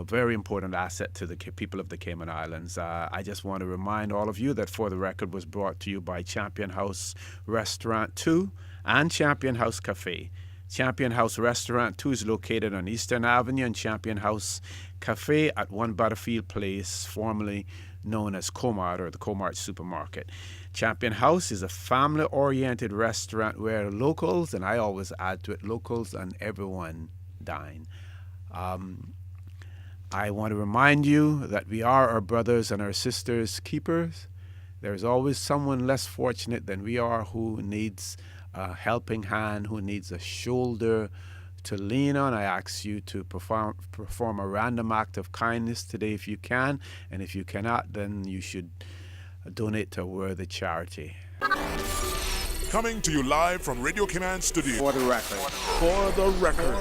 very important asset to the people of the Cayman Islands. I just want to remind all of you that For the Record was brought to you by Champion House Restaurant 2 and Champion House Cafe. Champion House Restaurant 2 is located on Eastern Avenue, and Champion House Cafe at 1 Butterfield Place, formerly known as Comart, or the Comart Supermarket. Champion House is a family-oriented restaurant where locals, and I always add to it, locals and everyone dine. I want to remind you that we are our brothers and our sisters' keepers. There's always someone less fortunate than we are who needs a helping hand, who needs a shoulder to lean on. I ask you to perform a random act of kindness today if you can, and if you cannot, then you should donate to a worthy charity. Coming to you live from Radio Cayman Studio. For the record. For the record.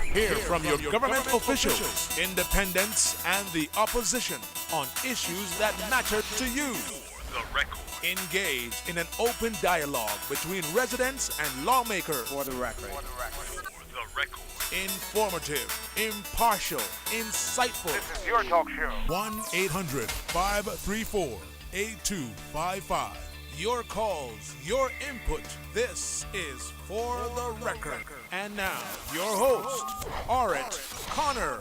Hear from your government officials, independents, and the opposition on issues that matter to you. For the record. Engage in an open dialogue between residents and lawmakers. For the record. For the record. Informative, impartial, insightful. This is your talk show. 1-800-534-8255. Your calls, your input. This is For the Record. And now, your host, Orit Connor.